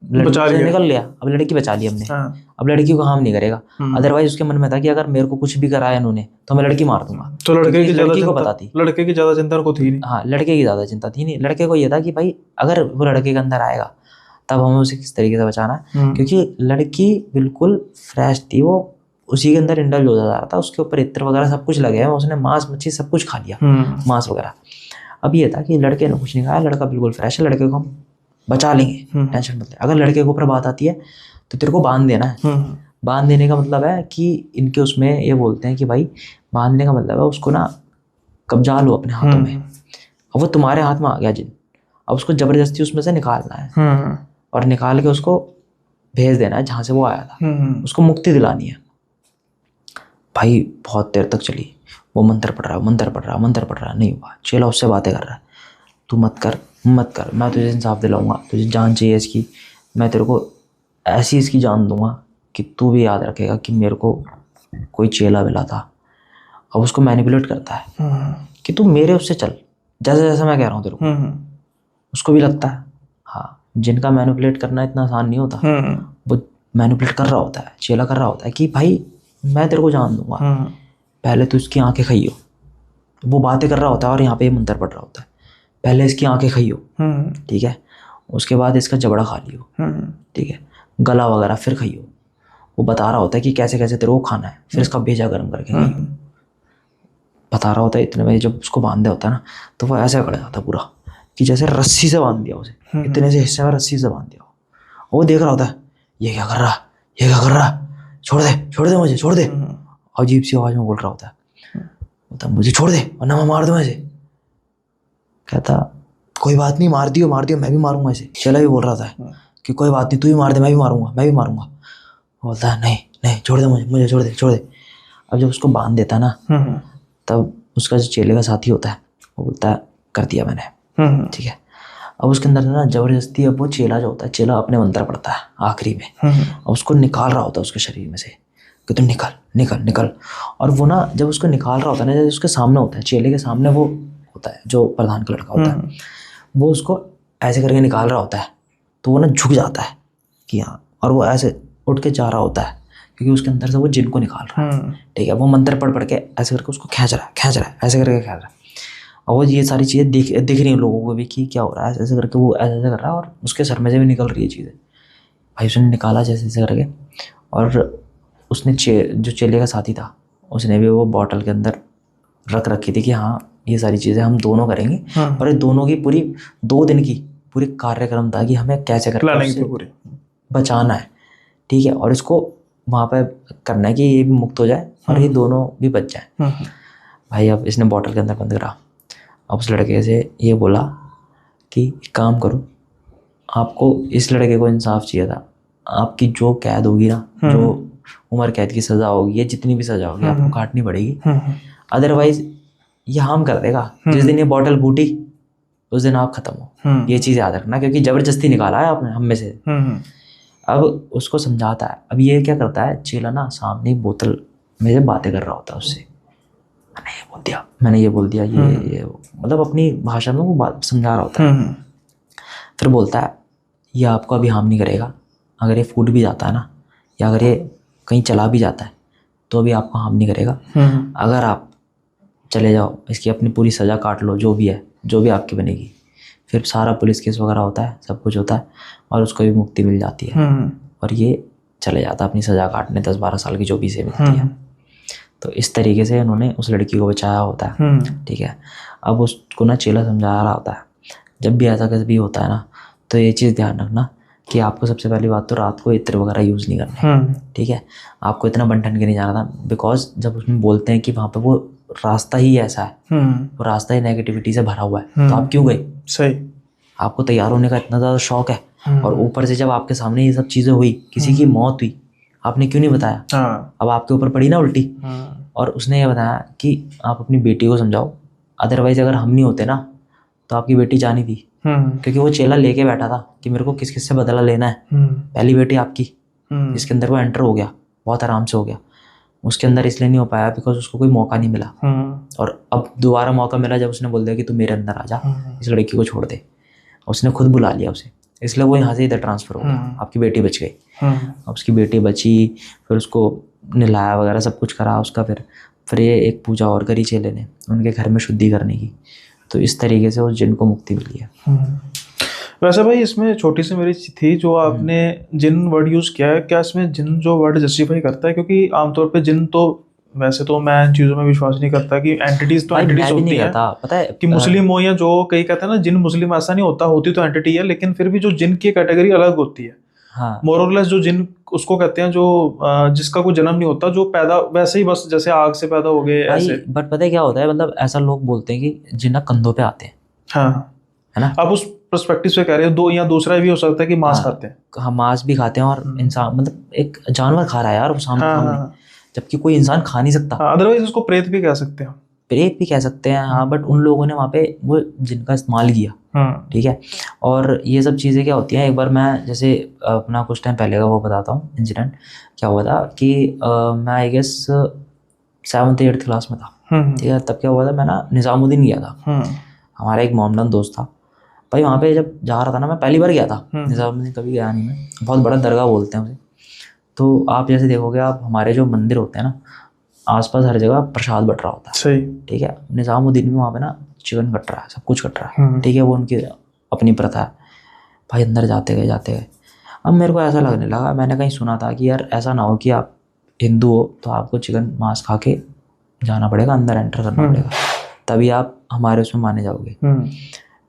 बचा लड़की से लिया। निकल लिया, अब लड़की बचा ली हमने, हाँ। अब लड़की को हार्म नहीं करेगा। अदरवाइज उसके मन में था कि अगर मेरे को कुछ भी कराया इन्होंने तो मैं लड़की मार दूंगा। तो लड़के क्योंकि की ज्यादा लड़की को चिंता, पता थी, लड़के की ज्यादा चिंता उनको थी नहीं। हाँ लड़के की ज़्यादा चिंता थी नहीं। लड़के को ये था कि भाई अगर वो लड़के के अंदर आएगा तब हमें उसे किस तरीके से बचाना है, क्योंकि लड़की बिल्कुल फ्रेश थी, वो उसी के अंदर इंडल्ज हो जा रहा था, उसके ऊपर इत्र वगैरह सब कुछ लगे हैं, उसने मांस मच्छी सब कुछ खा लिया, मांस वगैरह। अब ये था कि लड़के ने कुछ नहीं खाया, लड़का बिल्कुल फ्रेश है, लड़के को हम बचा लेंगे, टेंशन मत ले। अगर लड़के के ऊपर बात आती है तो तेरे को बांध देना है। बांध देने का मतलब है कि इनके उसमें ये बोलते हैं कि भाई बांधने का मतलब है उसको ना कब्जा लो अपने हाथों में। अब वो तुम्हारे हाथ में आ गया जिन, अब उसको जबरदस्ती उसमें से निकालना है और निकाल के उसको भेज देना है जहाँ से वो आया था, उसको मुक्ति दिलानी है। भाई बहुत देर तक चली, वो मंत्र पढ़ रहा है, मंत्र पढ़ रहा है, मंत्र पढ़ रहा है, नहीं हुआ। चेला उससे बातें कर रहा है, तू मत कर मत कर, मैं तुझे इंसाफ दिलाऊंगा, तुझे जान चाहिए इसकी, मैं तेरे को ऐसी इसकी जान दूंगा कि तू भी याद रखेगा कि मेरे को कोई चेला मिला था। अब उसको मैनिपुलेट करता है कि तू मेरे उससे चल, जैसे जैसे मैं कह रहा हूँ तेरे को। उसको भी लगता है हाँ जिनका मैनिपुलेट करना इतना आसान नहीं होता, वो मैनिपुलेट कर रहा होता है, चेला कर रहा होता है कि भाई मैं तेरे को जान दूंगा, पहले तो इसकी आंखें खाइयो। वो बातें कर रहा होता है और यहाँ पे मंत्र पढ़ रहा होता है, पहले इसकी आंखें खाइयो, ठीक है, उसके बाद इसका जबड़ा खा लियो, ठीक है, गला वगैरह फिर खाइयो। वो बता रहा होता है कि कैसे कैसे तेरे को खाना है, फिर इसका भेजा गर्म करके खाइयो, बता रहा होता है। इतने में जब उसको बांधे होता है ना तो वो ऐसे खड़ा जाता पूरा कि जैसे रस्सी से बांध दिया उसे, इतने से हिस्से में रस्सी से बांध दिया। वो देख रहा होता है ये क्या कर रहा है, ये क्या कर रहा है, छोड़ दे मुझे, छोड़ दे। अजीब सी आवाज में बोल रहा होता है मुझे छोड़ दे वरना मैं मार दूँ ऐसे। कहता कोई बात नहीं, मार दियो मैं भी मारूंगा ऐसे। चेला भी बोल रहा था कि कोई बात नहीं, तू भी मार दे, मैं भी मारूंगा। बोलता है नहीं छोड़ दे मुझे छोड़ दे। अब जब उसको बांध देता है ना तब उसका जो चेले का साथी होता है वो बोलता है कर दिया मैंने, ठीक है। अब उसके अंदर ना जबरदस्ती अब वो चेला जो होता है, चेला अपने मंत्र पढ़ता है आखिरी में, अब उसको निकाल रहा होता है उसके शरीर में से कि तुम निकल। और वो ना जब उसको निकाल रहा होता है ना, जब उसके सामने होता है, चेले के सामने वो होता है जो प्रधान का लड़का होता है, वो उसको ऐसे करके निकाल रहा होता है, तो वो ना झुक जाता है कि हाँ, और वो ऐसे उठ के जा रहा होता है क्योंकि उसके अंदर से वो जिन को निकाल रहा है, ठीक है। वो मंत्र पढ़ के ऐसे करके उसको खींच रहा है, ऐसे करके खींच रहा है। और वो ये सारी चीज़ें दिख रही हैं लोगों को भी कि क्या हो रहा है, ऐसे करके वो ऐसे कर रहा है और उसके सर में से भी निकल रही है चीज़ें। भाई उसने निकाला जैसे करके, और उसने जो चेले का साथी था उसने भी वो बॉटल के अंदर रख रखी थी कि हाँ ये सारी चीज़ें हम दोनों करेंगे। और ये दोनों की पूरी 2 दिन की पूरी कार्यक्रम था कि हमें कैसे करके बचाना है, ठीक है, और इसको वहाँ पे करना है कि ये भी मुक्त हो जाए और ये दोनों भी बच जाए। भाई अब इसने बॉटल के अंदर बंद करा। अब उस लड़के से ये बोला कि एक काम करो, आपको इस लड़के को इंसाफ चाहिए था, आपकी जो कैद होगी ना, जो उम्र कैद की सज़ा होगी, जितनी भी सज़ा होगी आपको काटनी पड़ेगी, अदरवाइज ये हार्म कर देगा। जिस दिन ये बॉटल फूटी उस दिन आप खत्म हो, ये चीज़ याद रखना, क्योंकि ज़बरदस्ती निकाला है आपने हम में से। अब उसको समझाता है। अब ये क्या करता है चेला ना, सामने बोतल में से बातें कर रहा होता है उससे, मैंने ये बोल दिया ये मतलब अपनी भाषा में वो बात समझा रहा होता है। फिर बोलता है ये आपको अभी हार्म नहीं करेगा, अगर ये फूट भी जाता है ना, या अगर ये कहीं चला भी जाता है तो अभी आपको हार्म नहीं करेगा। अगर आप चले जाओ, इसकी अपनी पूरी सज़ा काट लो, जो भी है, जो भी आपकी बनेगी, फिर सारा पुलिस केस वगैरह होता है, सब कुछ होता है और उसको भी मुक्ति मिल जाती है और ये चले जाता है अपनी सज़ा काटने, 10-12 साल की जो भी से मिलती है। तो इस तरीके से उन्होंने उस लड़की को बचाया होता है, ठीक है। अब उसको ना चेला समझा रहा होता है, जब भी ऐसा कभी होता है ना तो ये चीज़ ध्यान रखना कि आपको सबसे पहली बात तो रात को इत्र वगैरह यूज़ नहीं करना, ठीक है। आपको इतना बन ठन के नहीं जाना था, बिकॉज जब उसमें बोलते हैं कि वहाँ पे वो रास्ता ही ऐसा है, वो रास्ता ही नेगेटिविटी से भरा हुआ है, तो आप क्यों गए? सही, आपको तैयार होने का इतना ज़्यादा शौक है और ऊपर से जब आपके सामने ये सब चीज़ें हुई, किसी की मौत हुई, आपने क्यों नहीं बताया? अब आपके ऊपर पड़ी ना उल्टी। और उसने ये बताया कि आप अपनी बेटी को समझाओ, अदरवाइज अगर हम नहीं होते ना तो आपकी बेटी जानी थी, क्योंकि वो चेला लेके बैठा था कि मेरे को किस किस से बदला लेना है। पहली बेटी आपकी, जिसके अंदर वो एंटर हो गया, बहुत आराम से हो गया, उसके अंदर इसलिए नहीं हो पाया बिकॉज उसको कोई मौका नहीं मिला, और अब दोबारा मौका मिला जब उसने बोल दिया कि तू मेरे अंदर आ जा, इस लड़की को छोड़ दे, उसने खुद बुला लिया उसे, इसलिए वो यहाँ से इधर ट्रांसफ़र हो गया। आपकी बेटी बच गई। अब उसकी बेटी बची, फिर उसको नहलाया वगैरह सब कुछ करा उसका, फिर ये एक पूजा और करी चेले ने उनके घर में शुद्धि करने की, तो इस तरीके से उस जिन को मुक्ति मिली है। वैसे भाई इसमें छोटी सी मेरी थी जो आपने जिन वर्ड यूज़ किया है, क्या इसमें जिन जो वर्ड जस्टिफाई करता है? क्योंकि आमतौर पे जिन तो वैसे तो मैं इन चीज़ों में विश्वास नहीं करता कि एंटिटीज तो एंटिटीज होती है, पता है कि मुस्लिम हो या जो कई कहते हैं ना जिन मुस्लिम, ऐसा नहीं होता, होती तो एंटिटी है, लेकिन फिर भी जो जिन की कैटेगरी अलग होती है। हाँ, मोर और लेस जो जिन उसको कहते हैं जो जिसका कोई जन्म नहीं होता, जो पैदा वैसे ही बस जैसे आग से पैदा हो गए ऐसे। बट पता है क्या होता है, मतलब ऐसा लोग बोलते हैं कि जिन्ना कंधों पे आते हैं, हाँ है ना। आप उस पर्सपेक्टिव से कह रहे हो, दो या दूसरा भी हो सकता है कि मांस खाते हैं। हाँ, मांस भी खाते हैं, और इंसान मतलब एक जानवर खा रहा है यार वो सामने, जबकि कोई इंसान खा नहीं सकता। अदरवाइज उसको प्रेत भी कह सकते हैं, प्रेत भी कह सकते हैं, हाँ। बट उन लोगों ने वहाँ पे वो जिनका इस्तेमाल किया, ठीक है। और ये सब चीज़ें क्या होती हैं, एक बार मैं जैसे अपना कुछ टाइम पहले का वो बताता हूँ इंसिडेंट। क्या हुआ था कि मैं I guess 7th 8th class में था, ठीक है। तब क्या हुआ था, मैं ना निज़ामुद्दीन गया था, हमारा एक मोहम्मदन दोस्त था भाई। वहाँ पे जब जा रहा था ना, मैं पहली बार गया था निज़ामुद्दीन, कभी गया नहीं मैं, बहुत बड़ा दरगाह बोलते हैं उसे। तो आप जैसे देखोगे, आप हमारे जो मंदिर होते हैं ना, आसपास हर जगह प्रसाद बट रहा होता है, सही, ठीक है। निज़ामुद्दीन में वहाँ पे ना चिकन कट रहा है, सब कुछ कट रहा है, ठीक है। वो उनकी अपनी प्रथा है भाई। अंदर जाते गए अब मेरे को ऐसा लगने लगा, मैंने कहीं सुना था कि यार ऐसा ना हो कि आप हिंदू हो तो आपको चिकन मांस खा के जाना पड़ेगा, अंदर एंटर करना पड़ेगा, तभी आप हमारे उसमें माने जाओगे।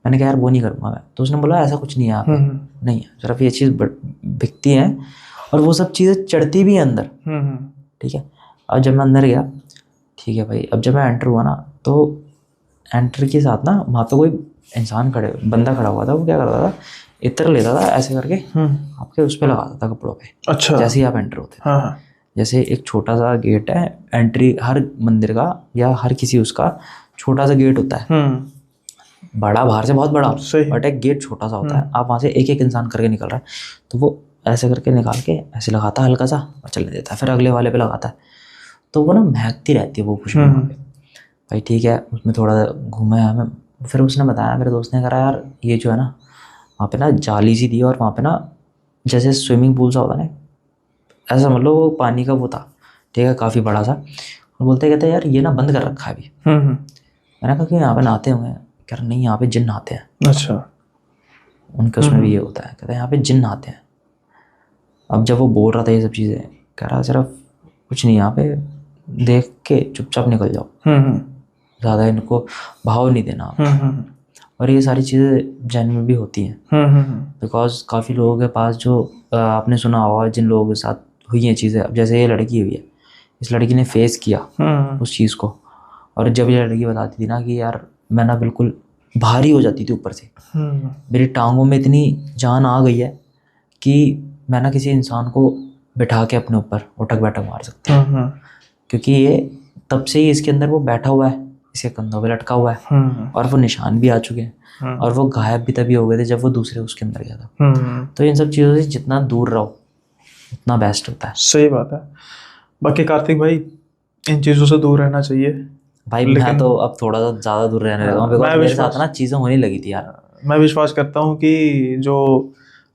मैंने कहा यार वो नहीं करूँगा मैं। तो उसने बोला ऐसा कुछ नहीं है आप नहीं है, सिर्फ ये चीज़ बिकती है और वो सब चीज़ें चढ़ती भी हैं अंदर, ठीक है। अब जब मैं अंदर गया, ठीक है भाई, अब जब मैं एंटर हुआ ना, तो एंटर के साथ ना वहाँ पे कोई बंदा खड़ा हुआ था। वो क्या करता था, इत्र लेता था ऐसे करके आपके उस पर लगाता था कपड़ों पे। अच्छा, जैसे ही आप एंटर होते थे, हाँ। जैसे एक छोटा सा गेट है एंट्री, हर मंदिर का या हर किसी उसका छोटा सा गेट होता है, बड़ा बाहर से बहुत बड़ा, बट एक गेट छोटा सा होता है। आप वहाँ से एक एक इंसान करके निकल रहा है, तो वो ऐसे करके निकाल के ऐसे लगाता है हल्का सा और चलने देता है, फिर अगले वाले पे लगाता है। तो वो ना महकती रहती है वो खुशबू वहाँ पे भाई, ठीक है। उसमें थोड़ा घूमे हमें, फिर उसने बताया, मेरे दोस्त ने कहा यार ये जो है ना, वहाँ पे ना जाली सी दी है, और वहाँ पे ना जैसे स्विमिंग पूल सा होता है ना, ऐसा मतलब वो पानी का वो था, ठीक है, काफ़ी बड़ा सा। और बोलते कहते यार ये ना बंद कर रखा है अभी। मैंने कहा कि यहाँ पे नहाते होंगे, कह रहा नहीं यहाँ पे जिन नहाते हैं। अच्छा, उनके उसमें भी ये होता है, कहते हैं यहाँ पे जिन नहाते हैं। अब जब वो बोल रहा था ये सब चीज़ें, कह रहा सिर्फ कुछ नहीं, यहाँ पे देख के चुपचाप निकल जाओ, ज़्यादा इनको भाव नहीं देना आप। और ये सारी चीज़ें जैन में भी होती हैं, बिकॉज काफ़ी लोगों के पास जो आपने सुना होगा जिन लोगों के साथ हुई हैं चीज़ें। अब जैसे ये लड़की हुई है, इस लड़की ने फेस किया उस चीज़ को, और जब ये लड़की बताती थी ना कि यार मैं ना बिल्कुल भारी हो जाती थी ऊपर से, मेरी टांगों में इतनी जान आ गई है कि मैं ना किसी इंसान को बिठा के अपने ऊपर उठक बैठक मार सकता हूँ, क्योंकि ये तब से ही इसके अंदर वो बैठा हुआ है, इसके कंधों पे लटका हुआ है, और वो निशान भी आ चुके हैं, और वो गायब भी तभी हो गए थे जब वो दूसरे उसके अंदर गया था। तो इन सब चीज़ों से जितना दूर रहो उतना बेस्ट होता है। सही बात है। बाकी कार्तिक भाई, इन चीज़ों से दूर रहना चाहिए भाई। मैं तो अब थोड़ा सा ज़्यादा दूर रहने लगा हूँ, बिकॉज़ मेरे साथ ना चीज़ें होने लगी थी यार। मैं विश्वास करता हूँ कि जो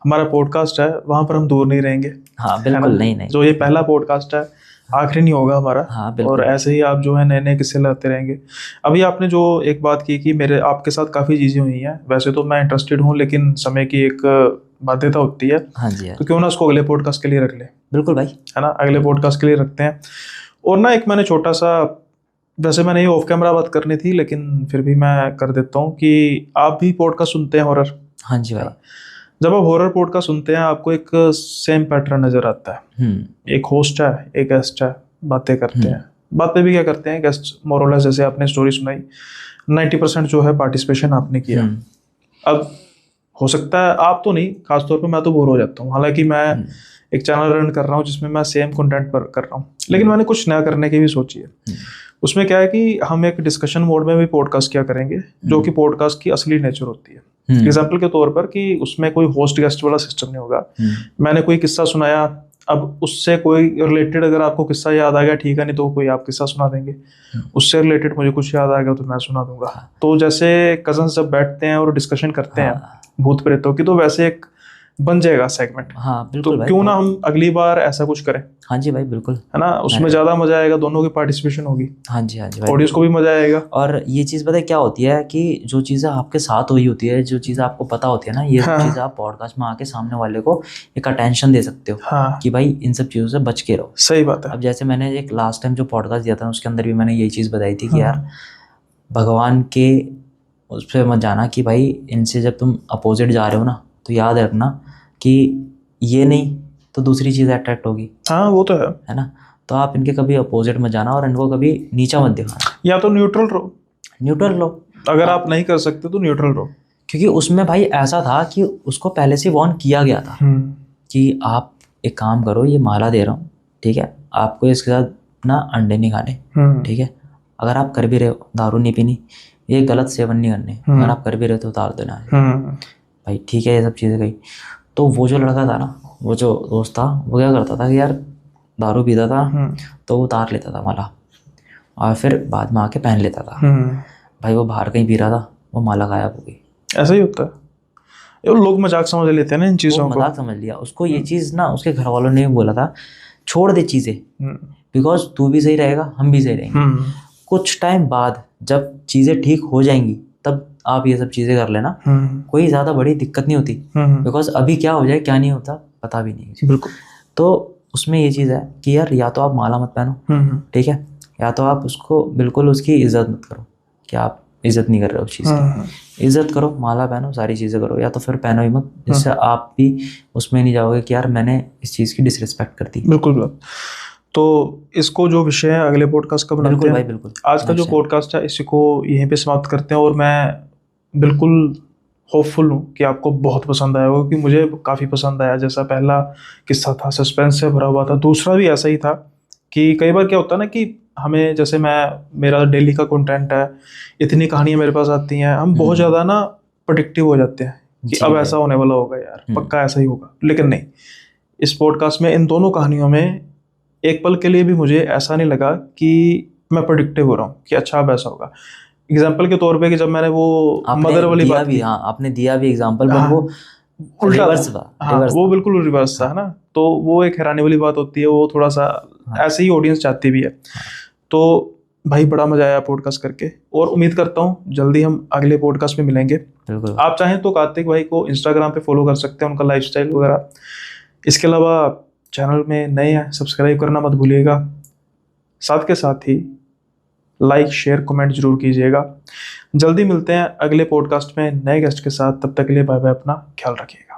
हमारा पॉडकास्ट है वहाँ पर हम दूर नहीं रहेंगे। हाँ बिल्कुल, नहीं। जो ये पहला पॉडकास्ट है, आखिरी नहीं होगा हमारा। हाँ और ऐसे ही आप जो है नए नए किस्से लाते रहेंगे। अभी आपने जो एक बात की कि मेरे आपके साथ काफ़ी चीज़ें हुई हैं, वैसे तो मैं इंटरेस्टेड हूँ, लेकिन समय की एक बाध्यता होती है। हाँ जी, तो क्यों ना उसको अगले पॉडकास्ट के लिए रख ले। बिल्कुल भाई, है ना, अगले पॉडकास्ट के लिए रखते हैं। और ना एक मैंने छोटा सा, वैसे मैंने ये ऑफ कैमरा बात करनी थी, लेकिन फिर भी मैं कर देता हूँ कि आप भी पॉडकास्ट सुनते हैं हॉरर? हाँ जी भाई। जब आप हॉरर पॉडकास्ट सुनते हैं, आपको एक सेम पैटर्न नज़र आता है। एक होस्ट है, एक गेस्ट है, बातें करते हैं। बातें भी क्या करते हैं गेस्ट, मोरलेस जैसे आपने स्टोरी सुनाई, 90% जो है पार्टिसिपेशन आपने किया। अब हो सकता है आप तो नहीं, खासतौर पर मैं तो बोर हो जाता हूँ। हालांकि मैं एक चैनल रन कर रहा हूँ जिसमें मैं सेम कंटेंट पर कर रहा हूँ, लेकिन मैंने कुछ नया करने की भी सोची है। उसमें क्या है कि हम एक डिस्कशन मोड में भी पॉडकास्ट क्या करेंगे, जो कि पॉडकास्ट की असली नेचर होती है। एग्जाम्पल के तौर पर कि उसमें कोई होस्ट गेस्ट वाला सिस्टम नहीं होगा। मैंने कोई किस्सा सुनाया, अब उससे कोई रिलेटेड अगर आपको किस्सा याद आ गया ठीक है, नहीं तो कोई आप किस्सा सुना देंगे। उससे रिलेटेड मुझे कुछ याद आ गया तो मैं सुना दूंगा। तो जैसे कजन जब बैठते हैं और डिस्कशन करते हैं भूत प्रेतों की, तो वैसे एक बन जाएगा सेगमेंट। हाँ तो बिल्कुल भाई, क्यों ना हम अगली बार ऐसा कुछ करें, हाँ जी भाई बिल्कुल। है ना, उसमें ज़्यादा मजा आएगा, दोनों की पार्टिसिपेशन होगी, हाँ जी भाई, ऑडियंस को भी मजा आएगा। और ये चीज़ पता है क्या होती है कि जो चीज़ें आपके साथ हुई होती है, जो चीज़ें आपको पता होती है ना, ये सब चीज़ें आप पॉडकास्ट में आके सामने वाले को एक अटेंशन दे सकते हो। हाँ कि भाई इन सब चीज़ों से बच के रहो। सही बात है। अब जैसे मैंने एक लास्ट टाइम जो पॉडकास्ट दिया था उसके अंदर भी मैंने यही चीज़ बताई थी कि यार भगवान के उस पर मत जाना कि भाई इनसे जब तुम अपोजिट जा रहे हो ना, तो याद रखना कि ये नहीं तो दूसरी चीज़ अट्रैक्ट होगी। हाँ वो तो है ना, तो आप इनके कभी अपोजिट मत जाना और इनको कभी नीचा मत दिखाना, या तो न्यूट्रल रहो, न्यूट्रल लो। अगर आप नहीं कर सकते तो न्यूट्रल रहो। क्योंकि उसमें भाई ऐसा था कि उसको पहले से वार्न किया गया था कि आप एक काम करो, ये माला दे रहा हूँ, ठीक है, आपको इसके साथ ना अंडे नहीं खाने, ठीक है, अगर आप कर भी रहे हो दारू नहीं पीनी, ये गलत सेवन नहीं करने, अगर आप कर भी रहे हो तो उतार देना है भाई, ठीक है, ये सब चीज़ें गई। तो वो जो लड़का था ना, वो जो दोस्त था, वो क्या करता था कि यार दारू पीता था तो वो उतार लेता था माला और फिर बाद में आके पहन लेता था। भाई वो बाहर कहीं पी रहा था, वो माला गायब हो गई। ऐसा ही होता है, ये लोग मजाक समझ लेते हैं ना इन चीज़ों को। मजाक समझ लिया उसको, ये चीज़ ना उसके घर वालों ने भी बोला था छोड़ दे चीज़ें, बिकॉज तू भी सही रहेगा, हम भी सही रहेंगे। कुछ टाइम बाद जब चीज़ें ठीक हो जाएंगी तब आप ये सब चीज़ें कर लेना, कोई ज़्यादा बड़ी दिक्कत नहीं होती, बिकॉज अभी क्या हो जाए क्या नहीं होता पता भी नहीं। बिल्कुल। तो उसमें ये चीज़ है कि यार या तो आप माला मत पहनो, ठीक है, या तो आप उसको बिल्कुल उसकी इज्जत मत करो कि आप इज्जत नहीं कर रहे हो उस चीज़ की, इज्जत करो, माला पहनो, सारी चीज़ें करो, या तो फिर पहनो ही मत, जिससे आप भी उसमें नहीं जाओगे कि यार मैंने इस चीज़ की डिसरिस्पेक्ट कर दी। बिल्कुल। तो इसको जो विषय है अगले पॉडकास्ट का बनाते हैं। बिल्कुल भाई बिल्कुल। आज का जो पॉडकास्ट है इसी को यहीं पे समाप्त करते हैं, और मैं बिल्कुल होपफुल हूँ कि आपको बहुत पसंद आया होगा, क्योंकि मुझे काफ़ी पसंद आया। जैसा पहला किस्सा था सस्पेंस से भरा हुआ था, दूसरा भी ऐसा ही था कि कई बार क्या होता है ना कि हमें, जैसे मेरा डेली का कंटेंट है, इतनी कहानियाँ मेरे पास आती हैं, हम बहुत ज़्यादा ना प्रोडिक्टिव हो जाते हैं कि अब ऐसा होने वाला होगा यार, पक्का ऐसा ही होगा। लेकिन नहीं, इस पॉडकास्ट में इन दोनों कहानियों में एक पल के लिए भी मुझे ऐसा नहीं लगा कि मैं प्रोडिक्टिव हो रहा हूँ कि अच्छा अब ऐसा होगा। एग्जाम्पल के तौर पे कि जब मैंने वो मदर वाली बात की, हाँ आपने दिया भी एग्जाम्पल, पर वो उल्टा रिवर्स था। हाँ वो बिल्कुल रिवर्स था, है ना। तो वो एक हैरानी वाली बात होती है, वो थोड़ा सा ऐसे ही ऑडियंस चाहती भी है। तो भाई बड़ा मजा आया पॉडकास्ट करके, और उम्मीद करता हूँ जल्दी हम अगले पॉडकास्ट में मिलेंगे। आप चाहें तो कार्तिक भाई को इंस्टाग्राम पे फॉलो कर सकते हैं, उनका लाइफस्टाइल वगैरह। इसके अलावा चैनल में नए हैं, सब्सक्राइब करना मत भूलिएगा। साथ के साथ ही लाइक शेयर कमेंट जरूर कीजिएगा। जल्दी मिलते हैं अगले पॉडकास्ट में नए गेस्ट के साथ, तब तक के लिए बाय बाय, अपना ख्याल रखिएगा।